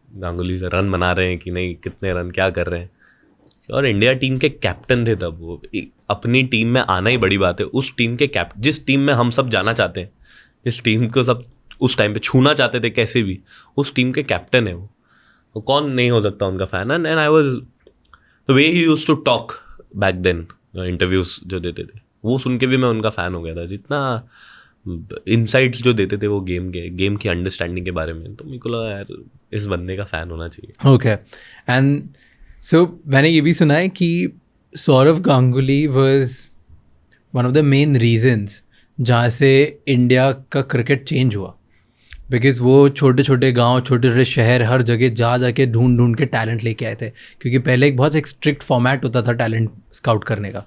गांगुली से रन बना रहे हैं कि नहीं, कितने रन क्या कर रहे हैं. और इंडिया टीम के कैप्टन थे तब वो. अपनी टीम में आना ही बड़ी बात है. उस टीम के जिस टीम में हम सब जाना चाहते हैं, जिस टीम को सब उस टाइम पे छूना चाहते थे कैसे भी, उस टीम के कैप्टन है वो. तो कौन नहीं हो सकता उनका fan. And I was the way he used to talk back then, interviews जो देते थे वो सुन के भी मैं उनका फ़ैन हो गया था. जितना इनसाइट्स जो देते थे वो गेम की अंडरस्टैंडिंग के बारे में, तो मेरे को लगा यार इस बंदे का फ़ैन होना चाहिए. ओके, एंड सो मैंने ये भी सुना है कि Sourav Ganguly was one of the main reasons जहाँ से इंडिया का क्रिकेट चेंज हुआ, बिकॉज वो छोटे छोटे गांव, छोटे छोटे शहर, हर जगह जाके ढूंढ के टैलेंट लेके आए थे. क्योंकि पहले एक बहुत स्ट्रिक्ट फॉर्मेट होता था टैलेंट स्काउट करने का,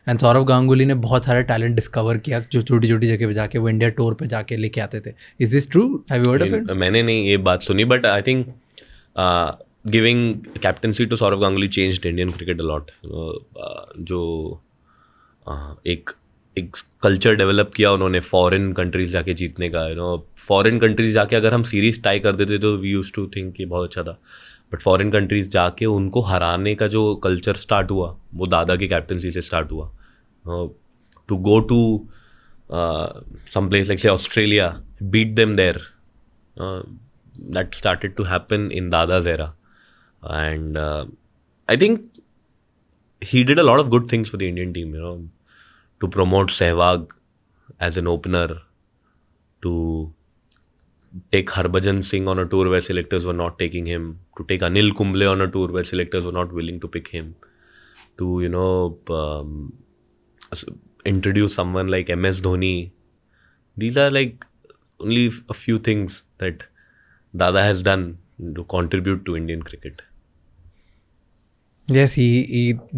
एंड सौरव गांगुली ने बहुत सारा टैलेंट डिस्कवर किया जो छोटी छोटी जगह पे जाके वो इंडिया टूर पे जाके लेके आते थे. Is this true? Have you heard of it? मैंने नहीं ये बात सुनी, but I think giving captaincy to Sourav Ganguly changed Indian cricket a lot. जो एक कल्चर डेवलप किया उन्होंने फॉरेन कंट्रीज जाके जीतने का. फॉरेन कंट्रीज जाके अगर हम सीरीज टाई कर देते तो वी यूज्ड टू थिंक कि बहुत अच्छा था, बट फॉरेन कंट्रीज जाके उनको हराने का जो कल्चर स्टार्ट हुआ वो दादा की कैप्टनसी से स्टार्ट हुआ. To go to some place like say Australia, beat them there, that started to happen in दादा's era. And I think he did a lot of good things for the Indian team, to promote Sehwag as an opener, to take Harbhajan Singh on a tour where selectors were not taking him, to take Anil Kumble on a tour where selectors were not willing to pick him, to introduce someone like MS Dhoni. These are like only a few things that Dada has done to contribute to Indian cricket. Yes, he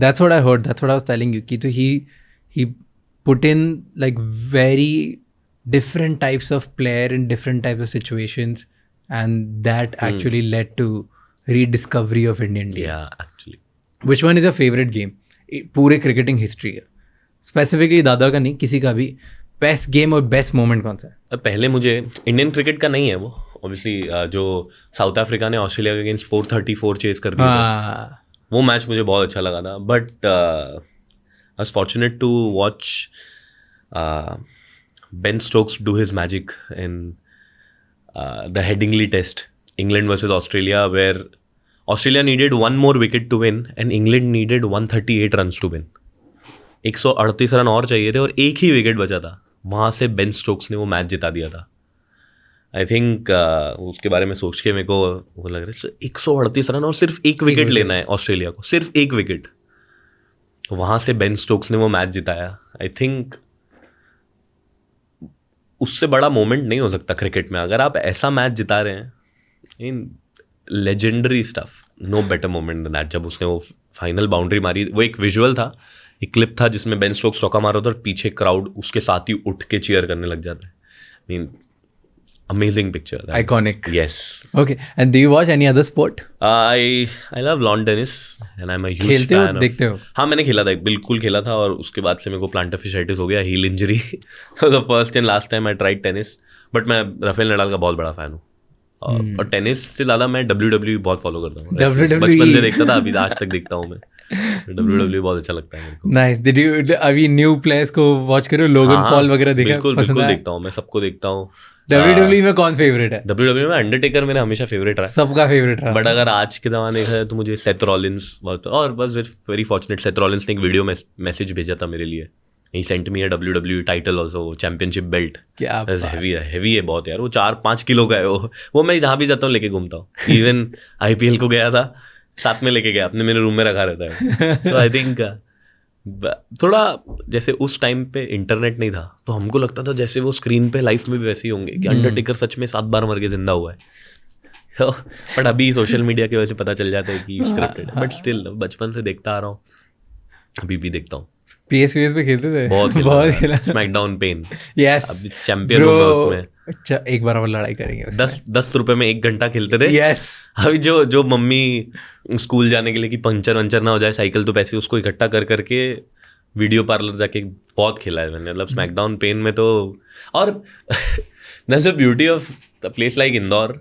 that's what I heard. That's what I was telling you. Ki he put in like very different types of player in different types of situations, and that actually led to rediscovery of Indian team. Yeah, actually. Which one is your favorite game? पूरे cricketing history है, specifically दादा का नहीं, किसी का भी best game और best moment कौन सा है? पहले मुझे इंडियन क्रिकेट का नहीं है वो, ऑब्वियसली जो साउथ अफ्रीका ने ऑस्ट्रेलिया के अगेंस्ट 434 चेस कर दिया था, वो मैच मुझे बहुत अच्छा लगा था. But I was fortunate to watch Ben Stokes do his magic in the Headingley test, England versus Australia, where Australia needed 1 more wicket to win and England needed 138 runs to win. 138 run और चाहिए थे और एक ही wicket बचा था. वहाँ से Ben Stokes ने वो मैच जिता दिया था. आई थिंक उसके बारे में सोच के मेरे को वो लग रहा है 138 रन और सिर्फ एक विकेट लेना है ऑस्ट्रेलिया को, सिर्फ एक विकेट. वहाँ से बेन स्टोक्स ने वो मैच जिताया. आई थिंक उससे बड़ा मोमेंट नहीं हो सकता क्रिकेट में. अगर आप ऐसा मैच जिता रहे हैं, legendary stuff, no better moment than that. जब उसने वो फाइनल बाउंड्री मारी, वो एक विजुअल था, एक क्लिप था जिसमें बेन स्टोक्स चौका मारा था और पीछे क्राउड उसके साथ ही उठ के चीयर करने लग जाता है। I mean amazing picture, Iconic. Yes. Okay. And do you watch any other sport? I love lawn tennis and I am a huge खेलते हो, फैन। देखते हो? हाँ, मैंने खेला था, बिल्कुल खेला था, और उसके बाद से मेरे को प्लांटर फिशाइटिस हो गया, heel injury. The first and last time I tried tennis, but मैं राफेल नडाल का बहुत बड़ा फैन हूँ। और टेनिस से ज़्यादा मैं WWE बहुत फॉलो करता हूँ। WWE? बचपन से देखता था, अभी आज तक देखता हूँ मैं। WWE बहुत अच्छा लगता है मेरे को। Nice. Did you अभी न्यू प्लेयर्स को वॉच करो? लोगन हाँ, पॉल वगैरह देखा? बिल्कुल पसंद बिल्कुल आया? देखता हूँ मैं, सबको देखता हूँ। WWE में कौन फेवरेट है? WWE में अंडरटेकर मेरा हमेशा फेवरेट रहा, सबका फेवरेट रहा। बट अगर आज के ज़माने का है तो मुझे सेथ रॉलिंस बहुत, और बस वेरी फॉर्चुनेट सेथ रॉलिंस ने एक वीडियो मैसेज भेजा था मेरे लिए। ही सेंट मी अ WWE title also, championship belt. क्या हैवी है बहुत यार, वो 4-5 किलो का है वो मैं जहाँ भी जाता हूँ लेके घूमता हूँ। इवन IPL को गया था, साथ में लेके गया, अपने मेरे रूम में रखा रहता है। तो आई थिंक थोड़ा जैसे उस टाइम पे इंटरनेट नहीं था तो हमको लगता था जैसे वो स्क्रीन पे लाइफ में भी वैसे ही होंगे कि अंडरटेकर सच में 7 बार मर के जिंदा हुआ है। बट अभी सोशल मीडिया की वजह से पता चल जाता है कि स्क्रिप्टेड, बट स्टिल बचपन से देखता आ रहा हूँ, अभी भी देखता हूँ। PS पे खेलते थे? बहुत खेला। स्मैकडाउन पेन, यस, अभी चैंपियन हूँ मैं उसमें। अच्छा, एक बार और लड़ाई करेंगे उसमें। 10 रुपए में 1 घंटा खेलते थे। यस। अभी जो मम्मी स्कूल जाने के लिए कि पंचर वंचर ना हो जाए साइकिल, तो पैसे उसको इकट्ठा कर करके वीडियो पार्लर जाके बहुत खेला है मैंने, मतलब स्मैकडाउन पेन में तो। और that's the beauty of the place like Indore,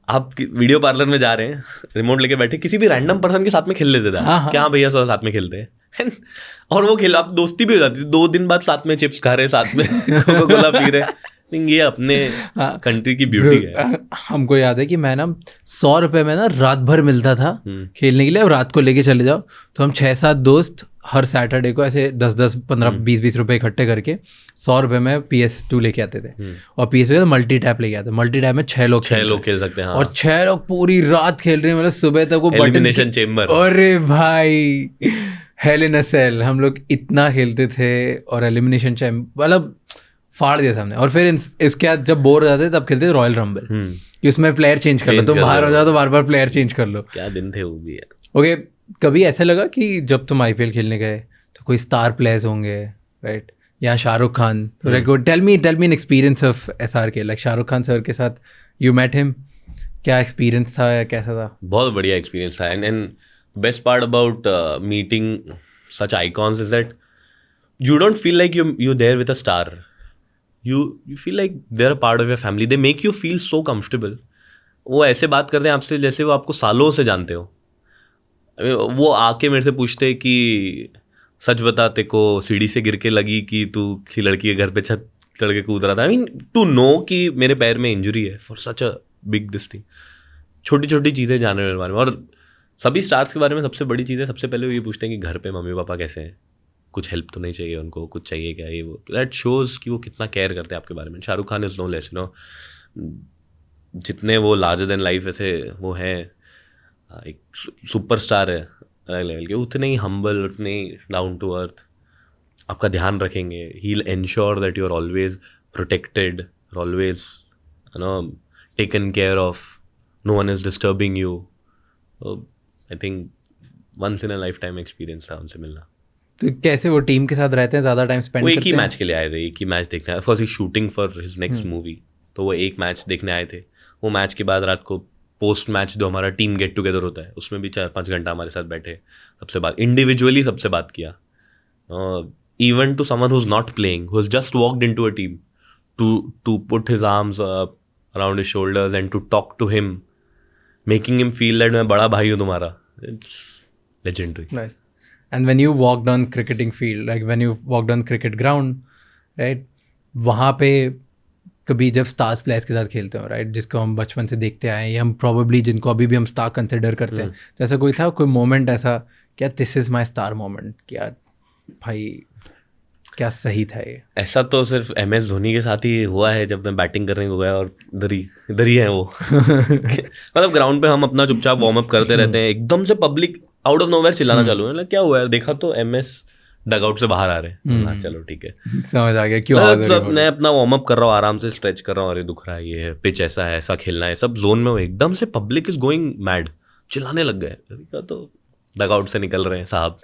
आप वीडियो पार्लर में जा रहे हैं, रिमोट लेके बैठे, किसी भी रैंडम पर्सन के साथ में खेल लेते थे। क्या भैया सब साथ में खेलते हैं और वो खेल, आप दोस्ती भी हो जाती थी। 2 दिन बाद साथ में चिप्स खा रहे, साथ में कोका कोला पी रहे। ये अपने कंट्री की ब्यूटी है। हमको याद है कि मैं ना 100 रुपए में ना रात भर मिलता था खेलने के लिए, अब रात को लेके चले जाओ, तो हम 6-7 दोस्त हर सैटरडे को ऐसे 10-10, 15, 20-20 रुपए इकट्ठे करके 100 रुपए में PS2 लेके आते थे। और PS2 मल्टी टैप लेके आते, मल्टी टैप में 6 लोग खेल सकते हैं। और 6 लोग पूरी रात खेल रहे हैं, मतलब सुबह तक वो एलिमिनेशन चेंबर। अरे भाई, हेल इन अ सेल हम लोग इतना खेलते थे, और एलिमिनेशन चैम्बर मतलब फाड़ दिया सामने। और फिर इसके बाद जब बोर हो जाते तब खेलते थे रॉयल रंबल, कि उसमें प्लेयर चेंज कर लो, तुम बाहर हो जाओ तो बार बार प्लेयर चेंज कर लो। क्या दिन थे वो भी यार। ओके, कभी ऐसा लगा कि जब तुम IPL खेलने गए तो कोई स्टार प्लेयर्स होंगे, राइट? या शाहरुख खान, तो like tell me an experience of SRK, like Shahrukh Khan sir के साथ यू मेट हिम, क्या एक्सपीरियंस था या कैसा था? बहुत बढ़िया एक्सपीरियंस था। And best part about meeting such icons is that you don't feel like you there with a star, you feel like they're a part of your family. They make you feel so comfortable. वो ऐसे बात करते हैं आपसे जैसे वो आपको सालों से जानते हो। वो आके मेरे से पूछते कि सच बता, तेरे को सीढ़ी से गिर के लगी कि तू किसी लड़की के घर पे छत चढ़ के कूद रहा था? आई मीन टू नो कि मेरे पैर में इंजरी है, for such a big this thing. छोटी छोटी चीज़ें जाने मेरे बारे में। और सभी स्टार्स के बारे में सबसे बड़ी चीज़ है, सबसे पहले वो ये पूछते हैं कि घर पे मम्मी पापा कैसे हैं, कुछ हेल्प तो नहीं चाहिए उनको, कुछ चाहिए क्या, ये वो। दैट शोज कि वो कितना केयर करते हैं आपके बारे में। Shahrukh Khan is no less, you know, जितने वो लार्जर देन लाइफ ऐसे वो हैं, एक सुपरस्टार है अलग लेवल के, उतने ही हम्बल, उतने ही डाउन टू अर्थ, आपका ध्यान रखेंगे। He will ensure that you are always protected, always you know taken care of, no one is disturbing you. I think once in a lifetime experience था उनसे मिलना। तो कैसे वो टीम के साथ रहते हैं, ज़्यादा टाइम स्पेंड वो करते एक हैं? ही मैच के लिए आए थे, एक ही मैच देखने आए। First he shooting for his next movie, तो वो एक मैच देखने आए थे। वो मैच के बाद रात को पोस्ट मैच जो हमारा टीम गेट टुगेदर होता है, उसमें भी 4-5 घंटा हमारे साथ बैठे, सबसे बात, इंडिविजुअली सबसे बात किया। Even to someone who is not playing, who has just walked into a team, to put his arms around his shoulders and to talk to him, making him feel that मैं बड़ा भाई हूँ तुम्हारा। It's legendary. Nice. And when you walked on cricketing field, like when you walked on cricket ground, right, वहाँ पे कभी जब stars players के साथ खेलते हो, राइट, जिसको हम बचपन से देखते आए हैं, हम प्रॉबली जिनको अभी भी हम स्टार कंसिडर करते हैं, तो ऐसा कोई था, कोई मोमेंट ऐसा, क्या this is my star moment, क्या भाई क्या सही था ये? ऐसा तो सिर्फ MS धोनी के साथ ही हुआ है, जब मैं बैटिंग करने को गया और इधर ही है वो। मतलब ग्राउंड पे हम अपना चुपचाप वार्म अप करते रहते हैं, एकदम से पब्लिक आउट ऑफ नोवेयर चिल्लाना चालू है, क्या हुआ है, देखा तो MS डगआउट से बाहर आ रहे हैं, हाँ चलो ठीक है, समझ आ गया क्यों आवाज आ रही है। मैं अपना वार्म अप कर रहा हूँ, आराम से स्ट्रेच कर रहा हूँ, अरे दुख रहा है, ये है पिच, ऐसा है, ऐसा खेलना है, सब जोन में हो, एकदम से पब्लिक इज गोइंग मैड, चिल्लाने लग गए, तो डगआउट से निकल रहे हैं साहब,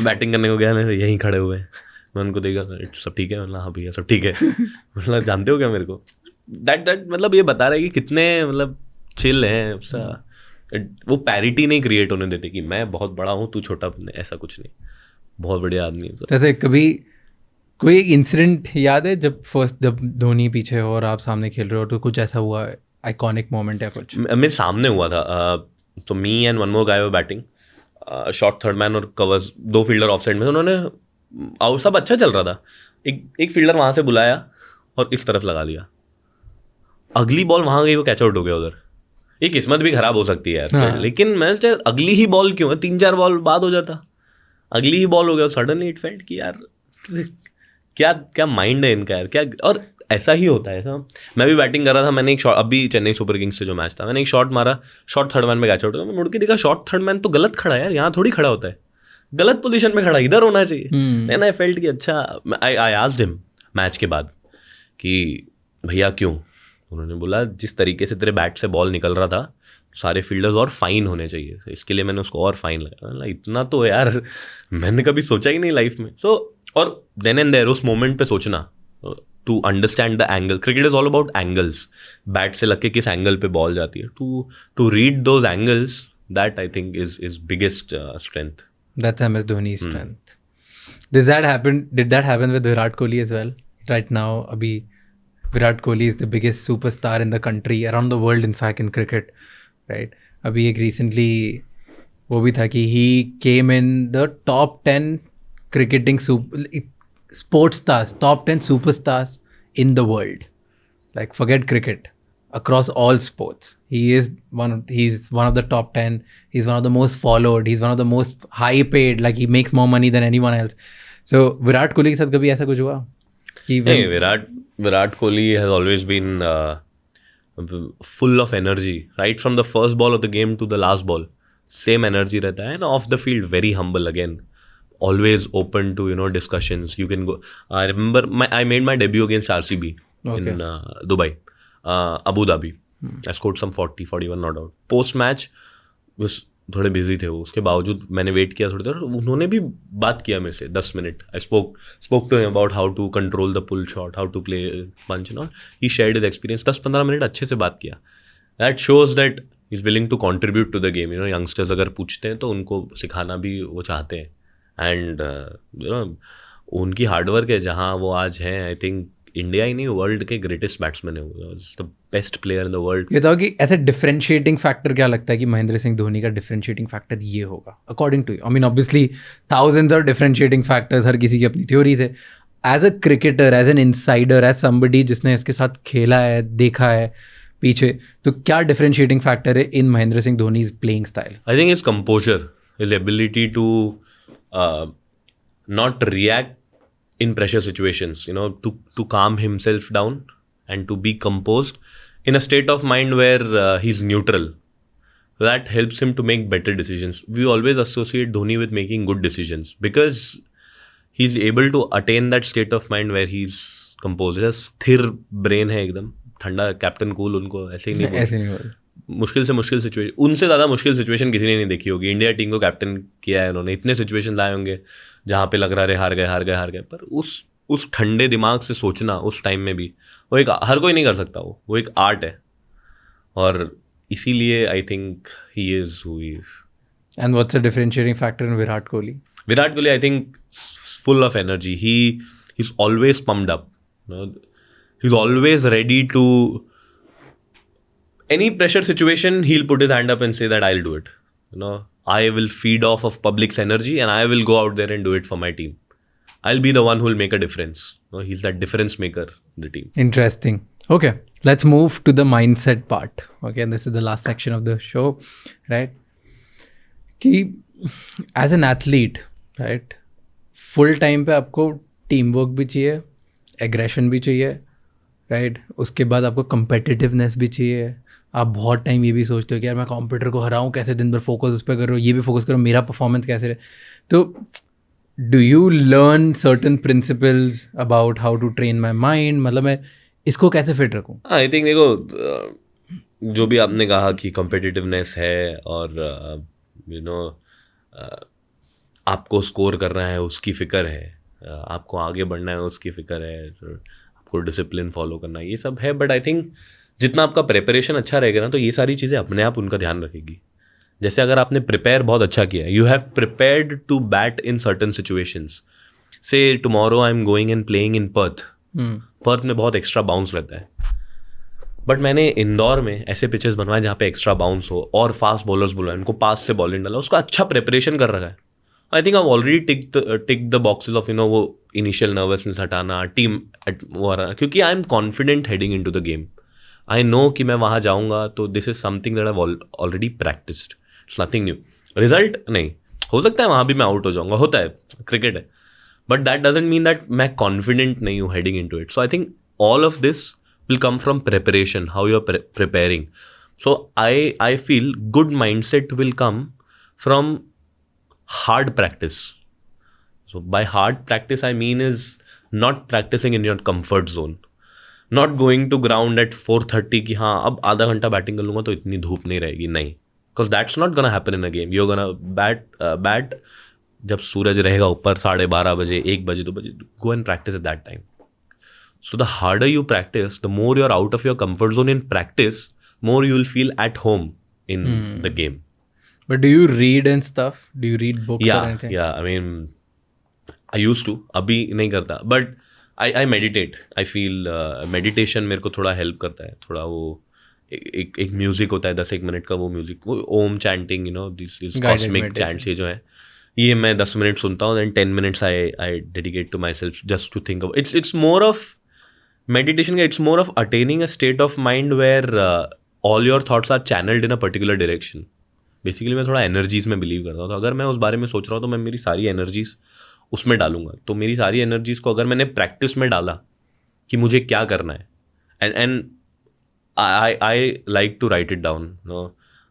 बैटिंग करने को गया ना, यहीं खड़े हुए हैं, मैं उनको देखा, सब ठीक है, मतलब हाँ भैया सब ठीक है, मतलब जानते हो क्या मेरे को, दैट मतलब ये बता रहे कि कितने मतलब चिल हैं, वो पैरिटी नहीं क्रिएट होने देते कि मैं बहुत बड़ा हूँ तू छोटा, ऐसा कुछ नहीं, बहुत बढ़िया आदमी है। जैसे कभी कोई एक इंसिडेंट याद है जब धोनी पीछे हो और आप सामने खेल रहे हो, तो कुछ ऐसा हुआ आइकॉनिक मोमेंट या कुछ? मेरे सामने हुआ था, तो me and one more guy were batting, short third man और कवर्स, 2 फील्डर ऑफ साइड में, उन्होंने और सब अच्छा चल रहा था, एक फील्डर वहाँ से बुलाया और इस तरफ लगा लिया, अगली बॉल वहाँ गई, वो कैच आउट हो गया उधर, ये किस्मत भी खराब हो सकती है यार, हाँ। लेकिन मैं चाहे अगली ही बॉल क्यों है, 3-4 बॉल बाद हो जाता, अगली ही बॉल हो गया, सडनली इट फेल्ट कि यार क्या क्या माइंड है इनका यार, क्या, और ऐसा ही होता है ऐसा। मैं भी बैटिंग कर रहा था, मैंने एक शॉट, अभी चेन्नई सुपर किंग्स से जो मैच था, मैंने एक शॉट मारा, शॉट थर्ड मैन में कैच आउट हो गया, मैं मुड़ के देखा शॉट थर्ड मैन तो गलत खड़ा है यार, यहाँ थोड़ी खड़ा होता है, गलत पोजीशन में खड़ा, इधर होना चाहिए। देन आई फेल्ट कि अच्छा, आई आस्क्ड हिम मैच के बाद कि भैया क्यों, उन्होंने बोला जिस तरीके से तेरे बैट से बॉल निकल रहा था, सारे फील्डर्स और फाइन होने चाहिए, इसके लिए मैंने उसको और फाइन लगाया, इतना तो यार मैंने कभी सोचा ही नहीं लाइफ में। सो और देन एंड देयर उस मोमेंट पे सोचना, to understand the angle, cricket is all about angles, bat से लग के किस एंगल पे बॉल जाती है, to read those angles, that I think is biggest strength. That's MS Dhoni's strength. Did that happen with Virat Kohli as well? Right now, abhi Virat Kohli is the biggest superstar in the country, around the world in fact, in cricket, right? Abhi ek recently वो भी था कि he came in the top 10 cricketing sports stars, top 10 superstars in the world. Like forget cricket, across all sports. He's one of the top 10. He's one of the most followed. He's one of the most high paid. Like he makes more money than anyone else. So Virat Kohli के साथ कभी ऐसा कुछ हुआ कि नहीं, Virat Kohli has always been full of energy, right from the first ball of the game to the last ball, same energy रहता है, and off the field very humble again, always open to discussions. You can go. I remember I made my debut against RCB in Dubai. Abu Dhabi, I scored some 40-41 not out. Post match बस थोड़े busy थे वो, उसके बावजूद मैंने wait किया थोड़ी देर, उन्होंने भी बात किया मेरे से 10 मिनट। I spoke to him about how to control the pull shot, how to play punch and all. He shared his experience, 10-15 minute अच्छे से बात किया। That shows that he is willing to contribute to the game. Youngsters अगर पूछते हैं तो उनको सिखाना भी वो चाहते हैं, एंड उनकी हार्डवर्क है जहाँ वो आज हैं। आई थिंक इंडिया ही नहीं, वर्ल्ड के ग्रेटेस्ट बैट्समैन है वो, the best player in the world. ये तो कि ऐसे डिफरेंशिएटिंग फैक्टर क्या लगता है कि महेंद्र सिंह धोनी का डिफरेंशिएटिंग फैक्टर ये होगा according to you? I mean obviously thousands of differentiating factors, हर किसी की अपनी थ्योरीज है। As a cricketer, as an insider, as somebody जिसने इसके साथ खेला है, देखा है पीछे, तो क्या डिफरेंशिएटिंग फैक्टर है in Mahendra Singh Dhoni's playing style? I think is composure, is ability to not react in pressure situations, to calm himself down and to be composed in a state of mind where he's neutral. That helps him to make better decisions. We always associate Dhoni with making good decisions because he's able to attain that state of mind where he's composed. स्थिर brain है एकदम, ठंडा, captain cool, उनको ऐसे ही नहीं बोल। मुश्किल से मुश्किल सिचुएशन, उनसे ज़्यादा मुश्किल सिचुएशन किसी ने नहीं देखी होगी। इंडिया टीम को कैप्टन किया है उन्होंने, इतने सिचुएशन लाए होंगे जहाँ पे लग रहा है हार गए, पर उस ठंडे दिमाग से सोचना उस टाइम में भी, वो एक हर कोई नहीं कर सकता, वो एक आर्ट है, और इसीलिए I think he is who he is. And what's the differentiating factor in Virat Kohli? Virat Kohli I think full of energy, he is always pumped up, he is always ready to any pressure situation. He'll put his hand up and say that I'll do it. I will feed off of public's energy and I will go out there and do it for my team. I'll be the one who will make a difference. He's that difference maker in the team. Interesting. Okay, let's move to the mindset part. Okay, and this is the last section of the show, right? कि as an athlete, right, full time पे आपको team work भी चाहिए, aggression भी चाहिए, right? उसके बाद आपको competitiveness भी चाहिए। आप बहुत टाइम ये भी सोचते हो कि यार मैं कॉम्पिटिटर को हराऊं कैसे, दिन भर फोकस उस पर करो, ये भी फोकस करो, मेरा परफॉर्मेंस कैसे रहे। तो do you learn certain principles about how to train my mind, मतलब मैं इसको कैसे फिट रखूँ? आई थिंक देखो जो भी आपने कहा कि कॉम्पिटिटिवनेस है और यू नो आपको स्कोर करना है उसकी फ़िक्र है, आपको आगे बढ़ना है उसकी फ़िक्र है, आपको डिसिप्लिन फॉलो करना है, ये सब है। बट आई थिंक जितना आपका प्रिपरेशन अच्छा रहेगा ना तो ये सारी चीज़ें अपने आप उनका ध्यान रखेगी। जैसे अगर आपने प्रिपेयर बहुत अच्छा किया, you have prepared to bat in certain situations, say tomorrow I am going and playing in Perth. Perth में बहुत एक्स्ट्रा बाउंस रहता है, बट मैंने इंदौर में ऐसे पिचेस बनवाए जहाँ पे एक्स्ट्रा बाउंस हो और फास्ट बॉलर्स बुलाए, उनको पास से बॉलिंग डाला, उसका अच्छा प्रिपरेशन कर रखा है। I think I already tick the boxes of वो इनिशियल नर्वसनेस हटाना, टीम वो हटाना, क्योंकि I am confident heading into the game. I know कि मैं वहाँ जाऊँगा तो this is something that I already practised, it's nothing new. Result नहीं हो सकता है वहाँ भी मैं आउट हो जाऊँगा, होता है, क्रिकेट है, but that doesn't mean that मैं कॉन्फिडेंट नहीं हूँ heading into it. So I think all of this will come from preparation, how you are preparing. So I feel good mindset will come from hard practice. So by hard practice I mean is not practicing in your comfort zone, not going to ground at 4:30 कि हाँ अब आधा घंटा batting कर लूँगा तो इतनी धूप नहीं रहेगी, नहीं, because that's not gonna happen in a game. You're gonna bat जब सूरज रहेगा ऊपर 12:30 बजे, 1 बजे, 2 बजे, go and practice at that time. So the harder you practice, the more you're out of your comfort zone in practice, more you'll feel at home in the game. But do you read and stuff? Do you read books or anything? Yeah. I mean, I used to. अभी नहीं करता. But I meditate. I feel meditation मेरे को थोड़ा help करता है. थोड़ा वो एक म्यूजिक होता है 10-1 मिनट का, वो म्यूजिक, वो ओम चैंटिंग, दिस कॉस्मिक चैंट्स, ये जो है, ये मैं 10 मिनट सुनता हूँ, then 10 minutes I dedicate to myself just to think of it's more of meditation, it's more of attaining a state of mind where all your thoughts are channeled in a particular direction. Basically मैं थोड़ा energies में believe करता हूँ, तो अगर मैं उस बारे में सोच रहा हूँ तो मैं मेरी सारी एनर्जीज उसमें डालूंगा। तो मेरी सारी एनर्जीज को अगर मैंने प्रैक्टिस में डाला कि मुझे क्या करना है, and I like to write it down,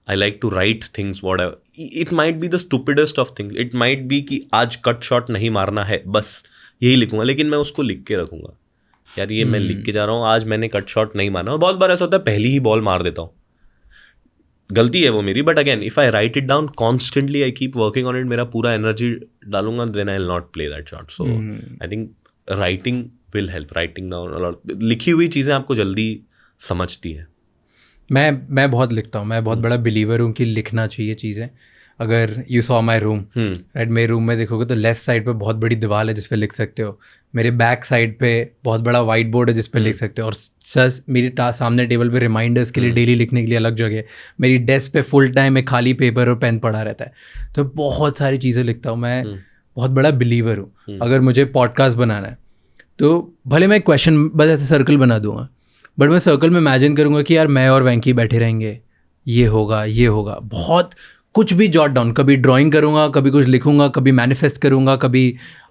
I like to write things, what it might be the stupidest of things, it might be कि आज कट शॉट नहीं मारना है, बस यही लिखूंगा, लेकिन मैं उसको लिख के रखूंगा, यार ये मैं लिख के जा रहा हूँ, आज मैंने कट शॉट नहीं मारना। और बहुत बार ऐसा होता है पहली ही बॉल मार देता हूँ, गलती है वो मेरी, but again if I write it down constantly, I keep working on it, मेरा पूरा एनर्जी डालूंगा, then I will not play that shot. So I think writing will help, writing down, लिखी हुई चीज़ें आपको जल्दी समझती है। मैं बहुत लिखता हूँ, मैं बहुत बड़ा बिलीवर हूँ कि लिखना चाहिए चीज़ें। अगर you saw my room, right, मेरे रूम में देखोगे तो लेफ्ट साइड पे बहुत बड़ी दीवार है जिस पे लिख सकते हो, मेरे बैक साइड पे बहुत बड़ा वाइट बोर्ड है जिस पे लिख सकते हो, और सर मेरी सामने टेबल पे रिमाइंडर्स के लिए डेली लिखने के लिए अलग जगह है, मेरी डेस्क पे फुल टाइम एक खाली पेपर और पेन पड़ा रहता है, तो बहुत सारी चीज़ें लिखता हूँ। मैं बहुत बड़ा बिलीवर हूँ। अगर मुझे पॉडकास्ट बनाना है तो भले मैं क्वेश्चन बस ऐसे सर्कल बना दूंगा, बट मैं सर्कल में इमेजिन करूँगा कि यार मैं और वेंकी बैठे रहेंगे, ये होगा, ये होगा, बहुत कुछ भी जॉट डाउन, कभी ड्राइंग करूँगा, कभी कुछ लिखूंगा, कभी मैनिफेस्ट करूँगा, कभी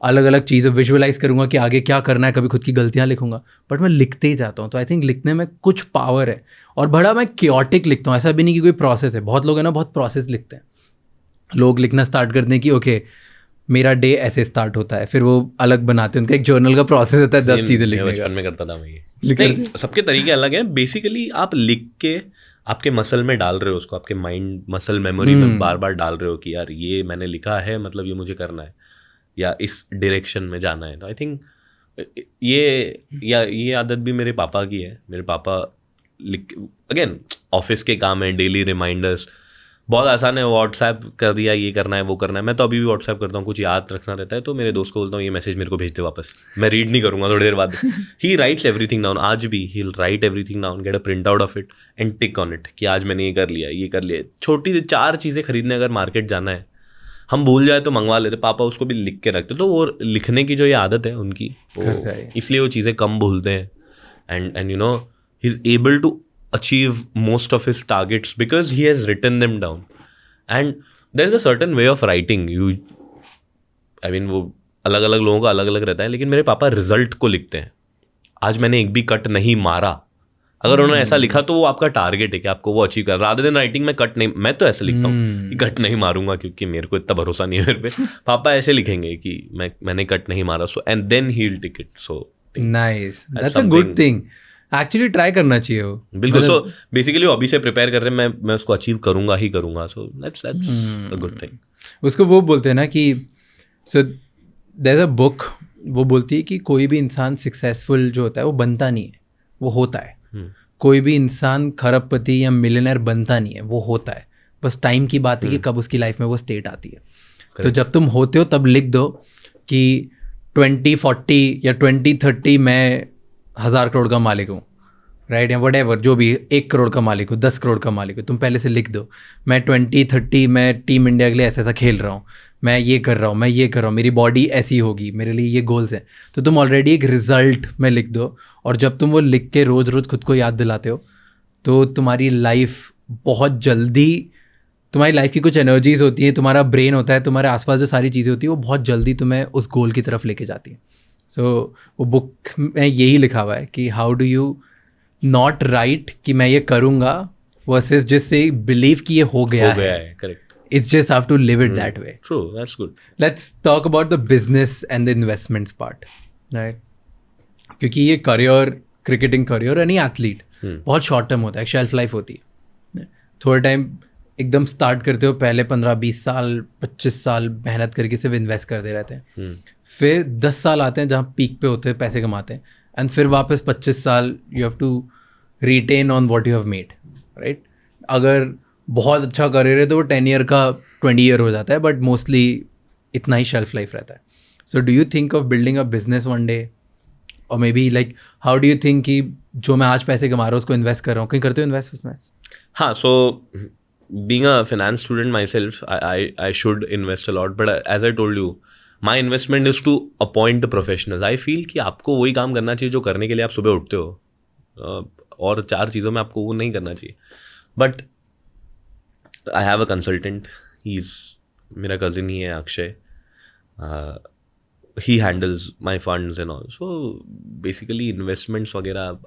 अलग अलग चीज़ें विजुअलाइज करूँगा कि आगे क्या करना है, कभी खुद की गलतियाँ लिखूंगा, बट मैं लिखते ही जाता हूँ। तो आई थिंक लिखने में कुछ पावर है, और बड़ा मैं क्योटिक लिखता हूँ, ऐसा भी नहीं कि कोई प्रोसेस है। बहुत लोग हैं ना बहुत प्रोसेस लिखते हैं, लोग लिखना स्टार्ट करते हैं कि ओके मेरा डे ऐसे स्टार्ट होता है, फिर वो अलग बनाते हैं, उनका एक जर्नल का प्रोसेस होता है 10 चीज़ें लिखने का। बचपन में करता था मैं ये, नहीं, सबके तरीके अलग हैं। बेसिकली आप लिख के आपके मसल में डाल रहे हो उसको, आपके माइंड मसल मेमोरी में बार बार डाल रहे हो कि यार ये मैंने लिखा है, मतलब ये मुझे करना है या इस डायरेक्शन में जाना है। तो आई थिंक ये आदत भी मेरे पापा की है। मेरे पापा अगेन ऑफिस के काम है, डेली रिमाइंडर्स, बहुत आसान है, व्हाट्सएप कर दिया, ये करना है वो करना है। मैं तो अभी भी व्हाट्सएप करता हूँ, कुछ याद रखना रहता है तो मेरे दोस्त को बोलता हूँ ये मैसेज मेरे को भेज दे वापस, मैं रीड नहीं करूँगा थोड़ी देर बाद। ही राइट्स एवरीथिंग डाउन, आज भी he will write everything down, get a print out of it and tick on it कि आज मैंने ये कर लिया, ये कर लिया। छोटी सी 4 चीज़ें खरीदने अगर मार्केट जाना है, हम भूल जाए तो मंगवा लेते, पापा उसको भी लिख के रखते। तो वो लिखने की जो ये आदत है उनकी, इसलिए वो चीज़ें कम भूलते हैं, and you know he is able to achieve most of his targets because he has written them down. And there is a certain way of writing. वो अलग अलग लोगों का अलग अलग रहता है, लेकिन मेरे पापा रिजल्ट को लिखते हैं। आज मैंने एक भी कट नहीं मारा, अगर उन्होंने ऐसा लिखा तो वो आपका टारगेट है कि आपको वो अचीव कर, रादर देन राइटिंग में कट नहीं, मैं तो ऐसे लिखता हूँ कि कट नहीं मारूंगा क्योंकि मेरे को इतना भरोसा नहीं है मेरे पे। पापा ऐसे लिखेंगे कि मैंने कट नहीं मारा, so and then he will take it. So nice, that's a good thing, actually try करना चाहिए वो। बिल्कुल। सो बेसिकली वो अभी से प्रिपेयर कर रहे हैं, मैं उसको अचीव करूंगा ही करूंगा। So that's a good thing. उसको वो बोलते हैं ना कि so there is a book, वो बोलती है कि कोई भी इंसान सक्सेसफुल जो होता है वो बनता नहीं है, वो होता है। कोई भी इंसान खरबपति या मिलियनर बनता नहीं है, वो होता है। बस टाइम की बात है कि कब उसकी लाइफ में वो स्टेट आती है। तो जब तुम होते हो तब लिख दो कि 2040 या 2030 मैं 1000 करोड़ का मालिक हूँ, राइट, या वट एवर, जो भी 1 करोड़ का मालिक हूँ, 10 करोड़ का मालिक हूँ। तुम पहले से लिख दो, मैं 2030 मैं टीम इंडिया के लिए ऐसा ऐसा खेल रहा हूँ, मैं ये कर रहा हूँ, मैं ये कर रहा हूँ, मेरी बॉडी ऐसी होगी, मेरे लिए ये गोल्स हैं। तो तुम ऑलरेडी एक रिजल्ट में लिख दो, और जब तुम वो लिख के रोज़ रोज़ खुद को याद दिलाते हो तो तुम्हारी लाइफ बहुत जल्दी, तुम्हारी लाइफ की कुछ एनर्जीज होती हैं, तुम्हारा ब्रेन होता है, तुम्हारे आसपास जो सारी चीज़ें होती हैं वो बहुत जल्दी तुम्हें उस गोल की तरफ लेके जाती हैं। सो वो बुक में यही लिखा हुआ है कि how do you not right कि मैं ये करूँगा वर्सेस जिससे बिलीव कि ये हो गया है। Correct. It's just have to live it that way. True, that's good. Let's talk about the business and the investments part, right? क्योंकि ये career, cricketing career any athlete बहुत शॉर्ट टर्म होता है, एक शेल्फ लाइफ होती है। थोड़ा time एकदम स्टार्ट करते हो, पहले 15-20 साल 25 साल मेहनत करके सिर्फ इन्वेस्ट करते रहते हैं। फिर 10 साल आते हैं जहाँ पीक पे होते हैं, पैसे कमाते हैं, एंड फिर वापस 25 साल you have to retain on what you have made, right. अगर बहुत अच्छा करियर है तो वो 10 ईयर का 20 ईयर हो जाता है, बट मोस्टली इतना ही शेल्फ लाइफ रहता है। So do you think of building a business one day, और maybe like how do you think कि जो मैं आज पैसे कमा रहा हूँ उसको इन्वेस्ट कर रहा हूँ, कहीं करते हो इन्वेस्ट उसमें? हाँ, so being a finance student myself, I should invest a lot, but as I told you my investment is to appoint professional. I feel कि आपको वही काम करना चाहिए जो करने के लिए आप सुबह उठते हो, और 4 चीज़ों में आपको वो नहीं करना चाहिए। But I have a consultant, he is मेरा कज़िन ही है, Akshay, he handles my funds and all. So basically investments वगैरह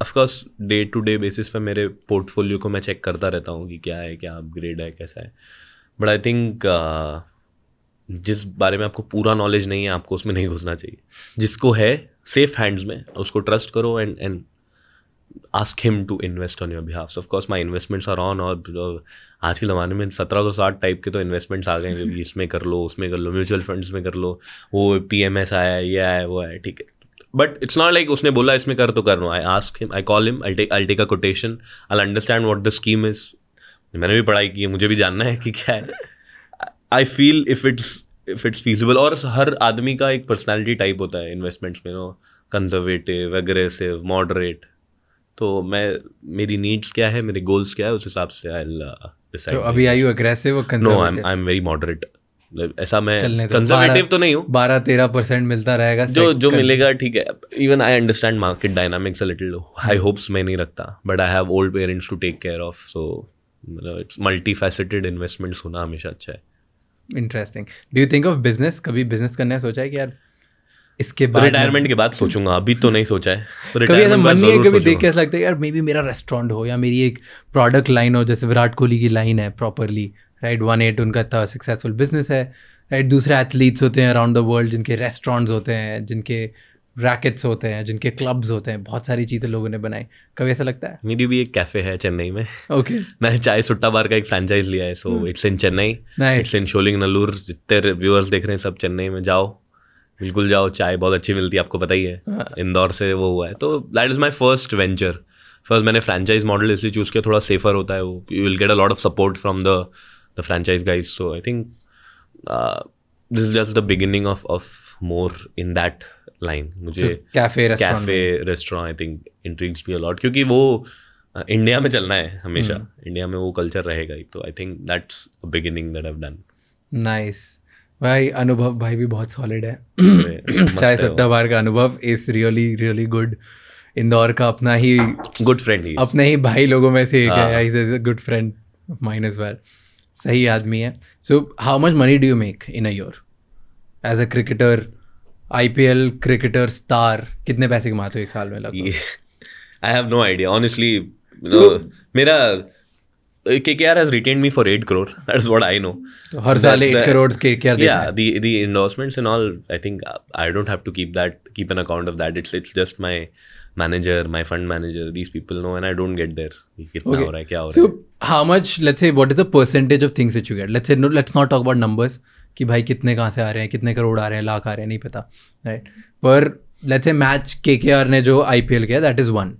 of course day to day basis पे मेरे पोर्टफोलियो को मैं चेक करता रहता हूँ कि क्या है, क्या अपग्रेड है, कैसा है। बट आई थिंक जिस बारे में आपको पूरा नॉलेज नहीं है आपको उसमें नहीं घुसना चाहिए। जिसको है सेफ हैंड्स में उसको ट्रस्ट करो and ask him to invest on your behalf. So of course my investments are on, और आज के ज़माने में 1760 टाइप के तो इन्वेस्टमेंट्स आ गए हैं, इसमें कर लो, उसमें कर लो, म्यूचुअल फंड्स में कर लो, वो PMS आया है, ये आया है, वो आया, ठीक है। बट इट्स नॉट लाइक उसने बोला इसमें कर तो कर लो। I ask him, I call him, I'll take a quotation, I'll understand what the scheme is. मैंने भी पढ़ाई की है, मुझे भी जानना है कि क्या है। I feel if it's feasible, और हर आदमी का एक पर्सनैलिटी टाइप होता है इन्वेस्टमेंट्स में, नो, कंजर्वेटिव, एग्रेसिव, मॉडरेट। तो मेरी नीड्स क्या है, मेरे गोल्स क्या है, उस हिसाब से आई विल डिसाइड। तो अभी आर यू एग्रेसिव और conservative? No, I am very moderate. ऐसा मैं कंजर्वेटिव तो नहीं हूँ। 12-13% मिलता रहेगा जो मिलेगा, ठीक है। Even I understand market dynamics a little, high hopes मैं नहीं रखता, but I have old parents to take care of, so it's multifaceted investments होना हमेशा अच्छा है। Interesting. Do you think of business? कभी बिजनेस करने सोचा है कि यार इसके बाद रिटायरमेंट के बाद सोचूंगा, अभी तो नहीं सोचा है। कभी ऐसा मन नहीं है, कभी देख के ऐसा लगता है यार मे बी मेरा रेस्टोरेंट हो या मेरी एक प्रोडक्ट लाइन हो, जैसे विराट कोहली की लाइन है प्रॉपरली, राइट, 1-8 उनका इतना सक्सेसफुल बिजनेस है, राइट। दूसरे एथलीट्स होते हैं अराउंड द वर्ल्ड जिनके रेस्टोरेंट्स होते हैं, जिनके रैकेट्स होते हैं, जिनके क्लब्स होते हैं, बहुत सारी चीज़ें लोगों ने बनाई। कभी ऐसा लगता है? मेरी भी एक कैफ़े है चेन्नई में। ओके। मैंने चाय सुट्टा बार का एक फ्रेंचाइज लिया है, so it's in Chennai, it's in Sholinganallur. जितने व्यूअर्स देख रहे हैं सब चेन्नई में, जाओ, बिल्कुल जाओ, चाय बहुत अच्छी मिलती है, आपको पता ही है। इंदौर से वो हुआ है, तो that is my first venture. First मैंने फ्रेंचाइज मॉडल इसलिए चूज़ किया, थोड़ा सेफर होता है वो, you will get a lot of support from the franchise guys. So I think this is just the beginning of more in that line. मुझे cafe restaurant I think intrigues me a lot, क्योंकि वो India में चलना है हमेशा, India में वो culture रहेगा ही। तो I think that's a beginning that I have done. Nice भाई, अनुभव भाई भी बहुत सॉलिड है। चाय सट्टा बार का अनुभव is really really good. Indore का अपना ही गुड फ्रेंड, अपने ही भाई लोगों में से एक है, is a good friend of mine as well. सही आदमी है। So how much money do you make in a year as a cricketer, IPL cricketer star? कितने पैसे कमाते हो एक साल में लगभग? I have no idea. Honestly, मेरा KKR has retained me for 8 crore. That's what I know. तो हर साल 8 करोड़ KKR देता Yeah, है. the endorsements and all, I think I don't have to keep an account of that. It's just my manager, my fund manager, these people know, and I don't get there. कितना हो रहा है, क्या हो रहा है. So how much, let's say, what is the percentage of things which you get? Let's say, no, let's not talk about numbers कि भाई कितने कहाँ से आ रहे हैं, कितने करोड़ आ रहे हैं, लाख आ रहे हैं, नहीं पता, right? पर let's say मैच KKR ने जो IPL किया, that is one.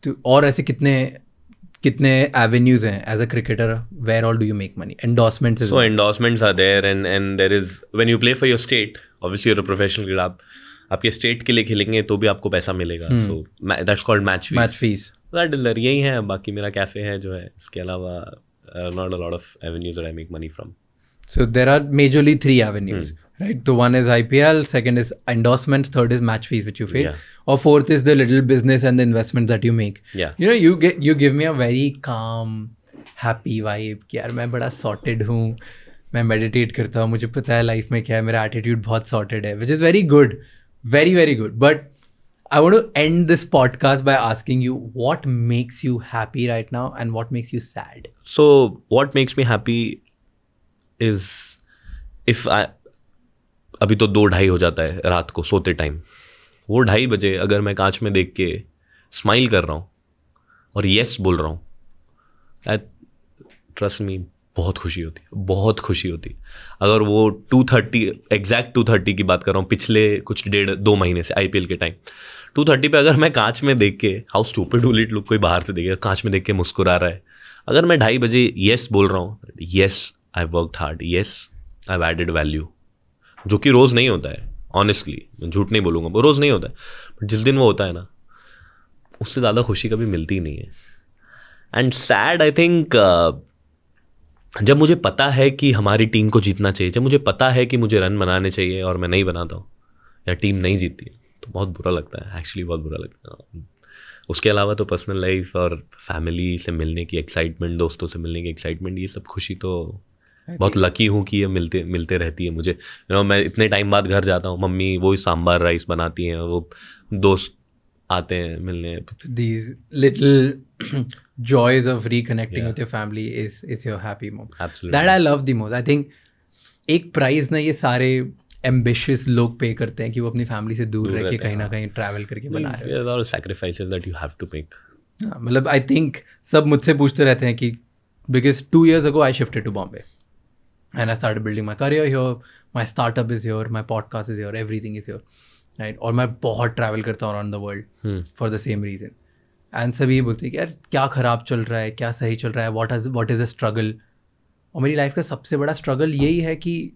तो और ऐसे कितने avenues हैं as a cricketer, where all do you make money? Endorsements is So one. endorsements are there, and there is, when you play for your state, obviously you're a professional kid, आप आपके state के लिए खेलेंगे तो भी आपको पैसा मिलेगा. So that's called match fees. Match fees. That is there. यही है. बाकी मेरा कैफे है जो है, इसके अलावा not a lot of avenues that I make money from. So there are majorly 3 avenues, right? So one is IPL, second is endorsements, third is match fees which you pay, Yeah. or fourth is the little business and the investment that you make. Yeah. You know, you give me a very calm, happy vibe कि यार मैं बड़ा sorted हूँ, मैं meditate करता हूँ, मुझे पता है life में क्या है, मेरा attitude बहुत sorted है, which is very good, very very good. But I want to end this podcast by asking you what makes you happy right now and what makes you sad. So what makes me happy is if अभी तो 2-2:30 हो जाता है रात को सोते time, वो 2:30 बजे अगर मैं कांच में देख के स्माइल कर रहा हूँ और येस बोल रहा हूँ, ट्रस्ट मी, बहुत खुशी होती है, बहुत खुशी होती है. अगर वो 2:30 एग्जैक्ट 2:30 की बात कर रहा हूँ, पिछले कुछ 1.5-2 महीने से IPL के टाइम 2:30 पे अगर मैं कांच में देख के, how stupid will it look, कोई बाहर से देखे कांच में देख के मुस्कुरा रहा है, अगर मैं 2:30 बजे येस बोल रहा हूँ, yes I worked hard, yes I added value, जो कि रोज़ नहीं होता है. ऑनेस्टली मैं झूठ नहीं बोलूँगा, वो रोज़ नहीं होता है, बट जिस दिन वो होता है ना, उससे ज़्यादा खुशी कभी मिलती ही नहीं है. एंड सैड आई थिंक जब मुझे पता है कि हमारी टीम को जीतना चाहिए, जब मुझे पता है कि मुझे रन बनाने चाहिए और मैं नहीं बनाता हूँ या टीम नहीं जीतती है, तो बहुत बुरा लगता है, एक्चुअली बहुत बुरा लगता है. उसके अलावा तो पर्सनल लाइफ और फैमिली से मिलने की एक्साइटमेंट, दोस्तों से मिलने की एक्साइटमेंट, ये सब खुशी तो बहुत लकी हूँ कि ये मिलते रहती है मुझे. यू नो, मैं इतने टाइम बाद घर जाता हूँ, मम्मी वही सांभर राइस बनाती हैं, वो दोस्त आते हैं मिलने. These little joys of reconnecting with your family is your happy moment. Absolutely. That I love the most. I think एक प्राइस ना ये सारे एम्बिशियस लोग पे करते हैं कि वो अपनी फैमिली से दूर रह के कहीं ना कहीं ट्रैवल करके बना रहे हैं. There are sacrifices that you have to make. मतलब आई थिंक सब मुझसे पूछते रहते हैं कि because 2 years ago I shifted to Bombay and I started building my career here, my startup is here, my podcast is here, everything is here, right? और मैं बहुत ट्रैवल करता हूँ around the world for the same reason. And सभी बोलते हैं कि यार क्या ख़राब चल रहा है, क्या सही चल रहा है, व्हाट इज़ अ स्ट्रगल. और मेरी लाइफ का सबसे बड़ा स्ट्रगल यही है कि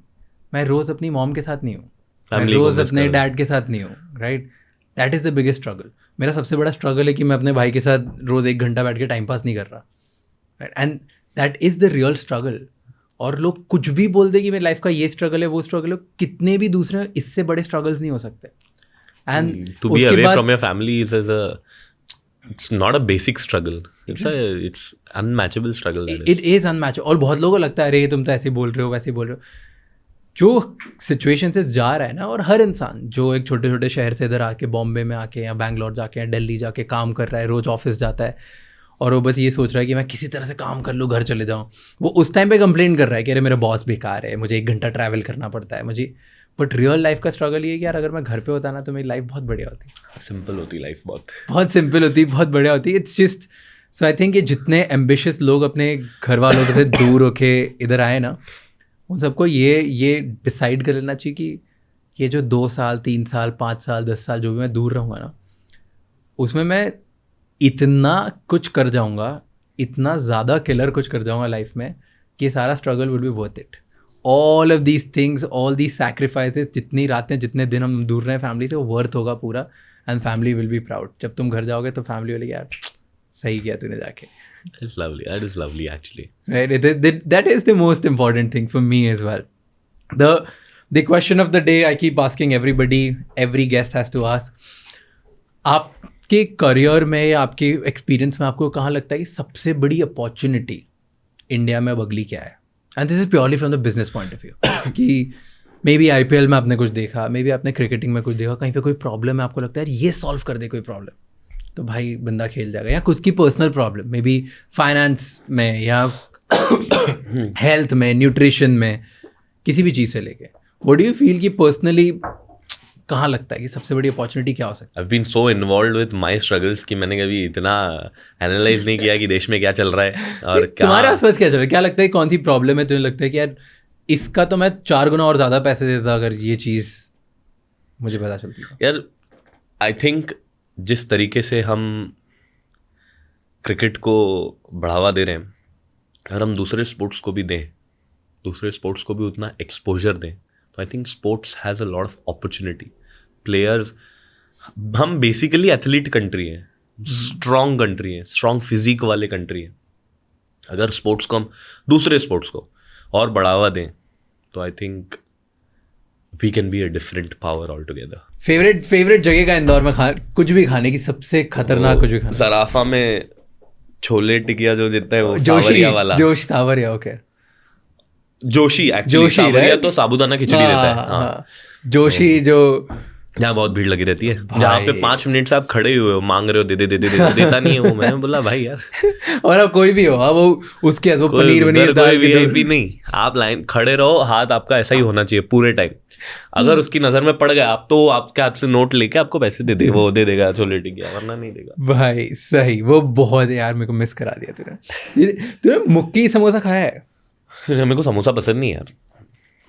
मैं रोज़ अपनी मॉम के साथ नहीं हूँ, मैं रोज़ अपने डैड के साथ नहीं हूँ, right? That is the biggest struggle. मेरा सबसे बड़ा स्ट्रगल है कि मैं अपने भाई के साथ रोज़ 1 घंटा बैठ के टाइम पास नहीं कर रहा, right? And that is the real struggle. और लोग कुछ भी बोल दे कि मेरी लाइफ का ये स्ट्रगल है, वो स्ट्रगल है, कितने भी दूसरे इससे बड़े स्ट्रगल्स नहीं हो सकते. And To be away from your family is it's not a basic struggle. It's unmatchable struggle. It is unmatch. और बहुत लोगों को लगता है अरे तुम तो ऐसे बोल रहे हो, वैसे बोल रहे हो. जो सिचुएशन से जा रहा है ना, और हर इंसान जो एक छोटे छोटे शहर से इधर आके बॉम्बे में आके या बैंगलोर जाके या दिल्ली जाके काम कर रहा है, रोज़ ऑफिस जाता है और वो बस ये सोच रहा है कि मैं किसी तरह से काम कर लूँ, घर चले जाऊँ, वो उस टाइम पे कंप्लेन कर रहा है कि अरे मेरा बॉस बेकार है, मुझे 1 घंटा ट्रैवल करना पड़ता है मुझे. बट रियल लाइफ का स्ट्रगल ये है कि यार अगर मैं घर पे होता ना तो मेरी लाइफ बहुत बढ़िया होती. सिंपल होती लाइफ, बहुत सिंपल होती, बहुत बढ़िया होती. It's just so I think ये जितने एम्बिशियस लोग अपने घर वालों से दूर होके इधर आए ना, उन सबको ये डिसाइड कर लेना चाहिए कि ये जो 2 साल 3 साल 5 साल 10 साल जो भी मैं दूर रहूँगा ना, उसमें मैं इतना कुछ कर जाऊँगा, इतना ज़्यादा किलर कुछ कर जाऊँगा लाइफ में कि ये सारा struggle will be worth it. All of these things, all these sacrifices, जितनी रातें जितने दिन हम दूर रहे फैमिली से, वो वर्थ होगा पूरा. And family will be proud. जब तुम घर जाओगे तो फैमिली वाले यार सही किया तूने जाके. It's lovely. That is lovely, actually. Right? That is the most important thing for me as well. The question of the day I keep asking everybody, every guest has to ask, आपके career में या आपके experience में आपको कहाँ लगता है कि सबसे बड़ी अपॉर्चुनिटी इंडिया में अगली क्या है? And this is purely from the business point of view कि मे बी IPL में आपने कुछ देखा, मे बी आपने क्रिकेटिंग में कुछ देखा, कहीं पे कोई प्रॉब्लम है, आपको लगता है ये सॉल्व कर दे कोई प्रॉब्लम, तो भाई बंदा खेल जाएगा, या खुद की personal problem may be finance में या हेल्थ में, न्यूट्रिशन में, किसी भी चीज़ से लेके, व्हाट डू यू फील कि पर्सनली कहाँ लगता है कि सबसे बड़ी अपॉर्चुनिटी क्या हो सकती है? I've been so involved with my struggles कि मैंने कभी इतना एनालाइज नहीं किया कि देश में क्या चल रहा है और क्या तुम्हारे आसपास क्या चल रहा है? क्या लगता है कौन सी प्रॉब्लम है तुम्हें लगता है कि यार इसका तो मैं 4 गुना और ज़्यादा पैसे देता अगर ये चीज़ मुझे पता चलती है? यार आई थिंक जिस तरीके से हम क्रिकेट को बढ़ावा दे रहे हैं, अगर हम दूसरे स्पोर्ट्स को भी दें, दूसरे स्पोर्ट्स को भी उतना एक्सपोजर दें, तो I think sports has a lot of opportunity. Players, हम बेसिकली एथलीट कंट्री हैं, स्ट्रॉन्ग कंट्री है, स्ट्रॉन्ग फिजिक वाले कंट्री है. अगर स्पोर्ट्स को हम दूसरे स्पोर्ट्स को और बढ़ावा दें तो I think we can be a different power all together. Favourite जगह का इंदौर में कुछ भी खाने की सबसे खतरनाक कुछ भी खाना? सराफा में छोले टिकिया जो देता है वो सावरिया वाला. जोश सावरिया, ओके. जोशी एक्चुअली, सावरिया तो साबुदाना खिचड़ी देता है. हाँ. जोशी जो जहाँ बहुत भीड़ लगी रहती है, जहाँ पे 5 मिनट से आप खड़े हुए हो, मांग रहे हो दे देता नहीं है वो. मैंने बोला भाई यार. और अब कोई भी हो, अब वो उसके वो पनीर दाल भी नहीं, आप लाइन खड़े रहो, हाथ आपका ऐसा ही होना चाहिए पूरे टाइम. अगर उसकी नजर में पड़ गया आप, तो आपके हाथ से नोट लेके आपको पैसे वो दे देगा छोले टिकिया, वरना नहीं देगा. भाई सही, वो बहुत यार मेरे को मिस करा दिया तूने मुक्की समोसा खाया है? मेरे को समोसा पसंद नहीं यार,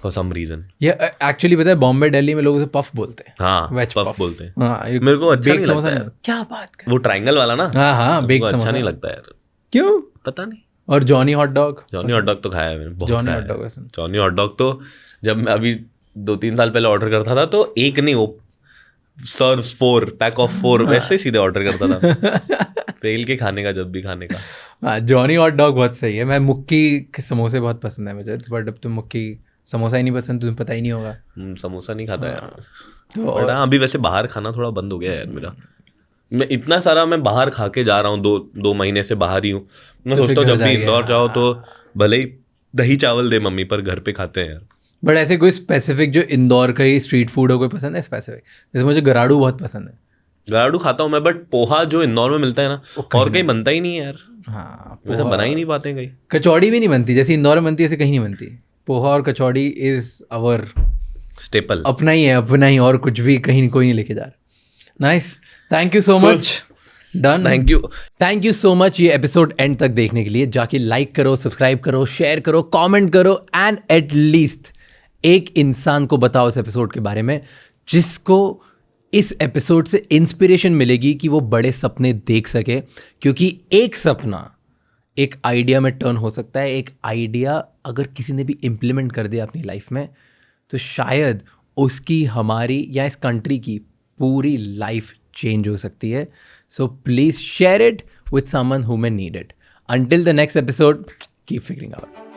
फॉर सम रीजन. ये एक्चुअली पता है, बॉम्बे दिल्ली में लोग उसे पफ बोलते हैं. हाँ, वेज पफ बोलते हैं. हाँ, मेरे को अच्छा नहीं लगता है. क्या बात कर, वो ट्रायंगल वाला ना. हाँ बेक समोसा अच्छा नहीं लगता यार. क्यों पता नहीं. और जॉनी हॉट डॉग तो खाया है मैंने. जॉनी हॉट डॉग तो जब मैं अभी 2-3 साल पहले ऑर्डर करता था तो एक नहीं, वो सर्व्स 4 पैक ऑफ 4 वैसे सीधे ऑर्डर करता था. पेल के खाने का, जब भी खाने का. हाँ, जॉनी हॉट डॉग बहुत सही है. मैं मुक्की के समोसे बहुत पसंद है मुझे, बट अब तुम मुक्की समोसा ही नहीं पसंद, तुम्हें पता ही नहीं होगा. समोसा नहीं खाता यार. तो अभी वैसे बाहर खाना थोड़ा बंद हो गया यार मेरा. मैं इतना सारा मैं बाहर खा के जा रहा हूँ, 2 महीने से बाहर ही हूँ. मैं सोचता हूँ जब भी इंदौर जाओ तो भले ही दही चावल दे मम्मी, पर घर पे खाते हैं यार. बट ऐसे कोई स्पेसिफिक जो इंदौर का ही स्ट्रीट फूड हो कोई पसंद है स्पेसिफिक? जैसे मुझे गराड़ू बहुत पसंद है. गराड़ू खाता हूँ मैं, बट पोहा जो इंदौर में मिलता है ना, और कहीं बनता ही नहीं है यार. हाँ, वैसे बना ही नहीं पाते कहीं. कचौड़ी भी नहीं बनती जैसे इंदौर में बनती है, ऐसे कहीं नहीं बनती. पोहा और कचौड़ी इज अवर स्टेपल, अपना ही है, अपना ही, और कुछ भी कहीं कोई नहीं लेके जा रहा. Nice, thank you so much. Done, thank you so much ये एपिसोड एंड तक देखने के लिए. जाके लाइक करो, सब्सक्राइब करो, शेयर करो, कमेंट करो, एंड एट लीस्ट एक इंसान को बताओ इस एपिसोड के बारे में जिसको इस एपिसोड से इंस्पिरेशन मिलेगी कि वो बड़े सपने देख सके. क्योंकि एक सपना एक आइडिया में टर्न हो सकता है. एक आइडिया अगर किसी ने भी इम्प्लीमेंट कर दिया अपनी लाइफ में, तो शायद उसकी, हमारी या इस कंट्री की पूरी लाइफ चेंज हो सकती है. So please share it with someone who may need it. Until the next episode, keep figuring out.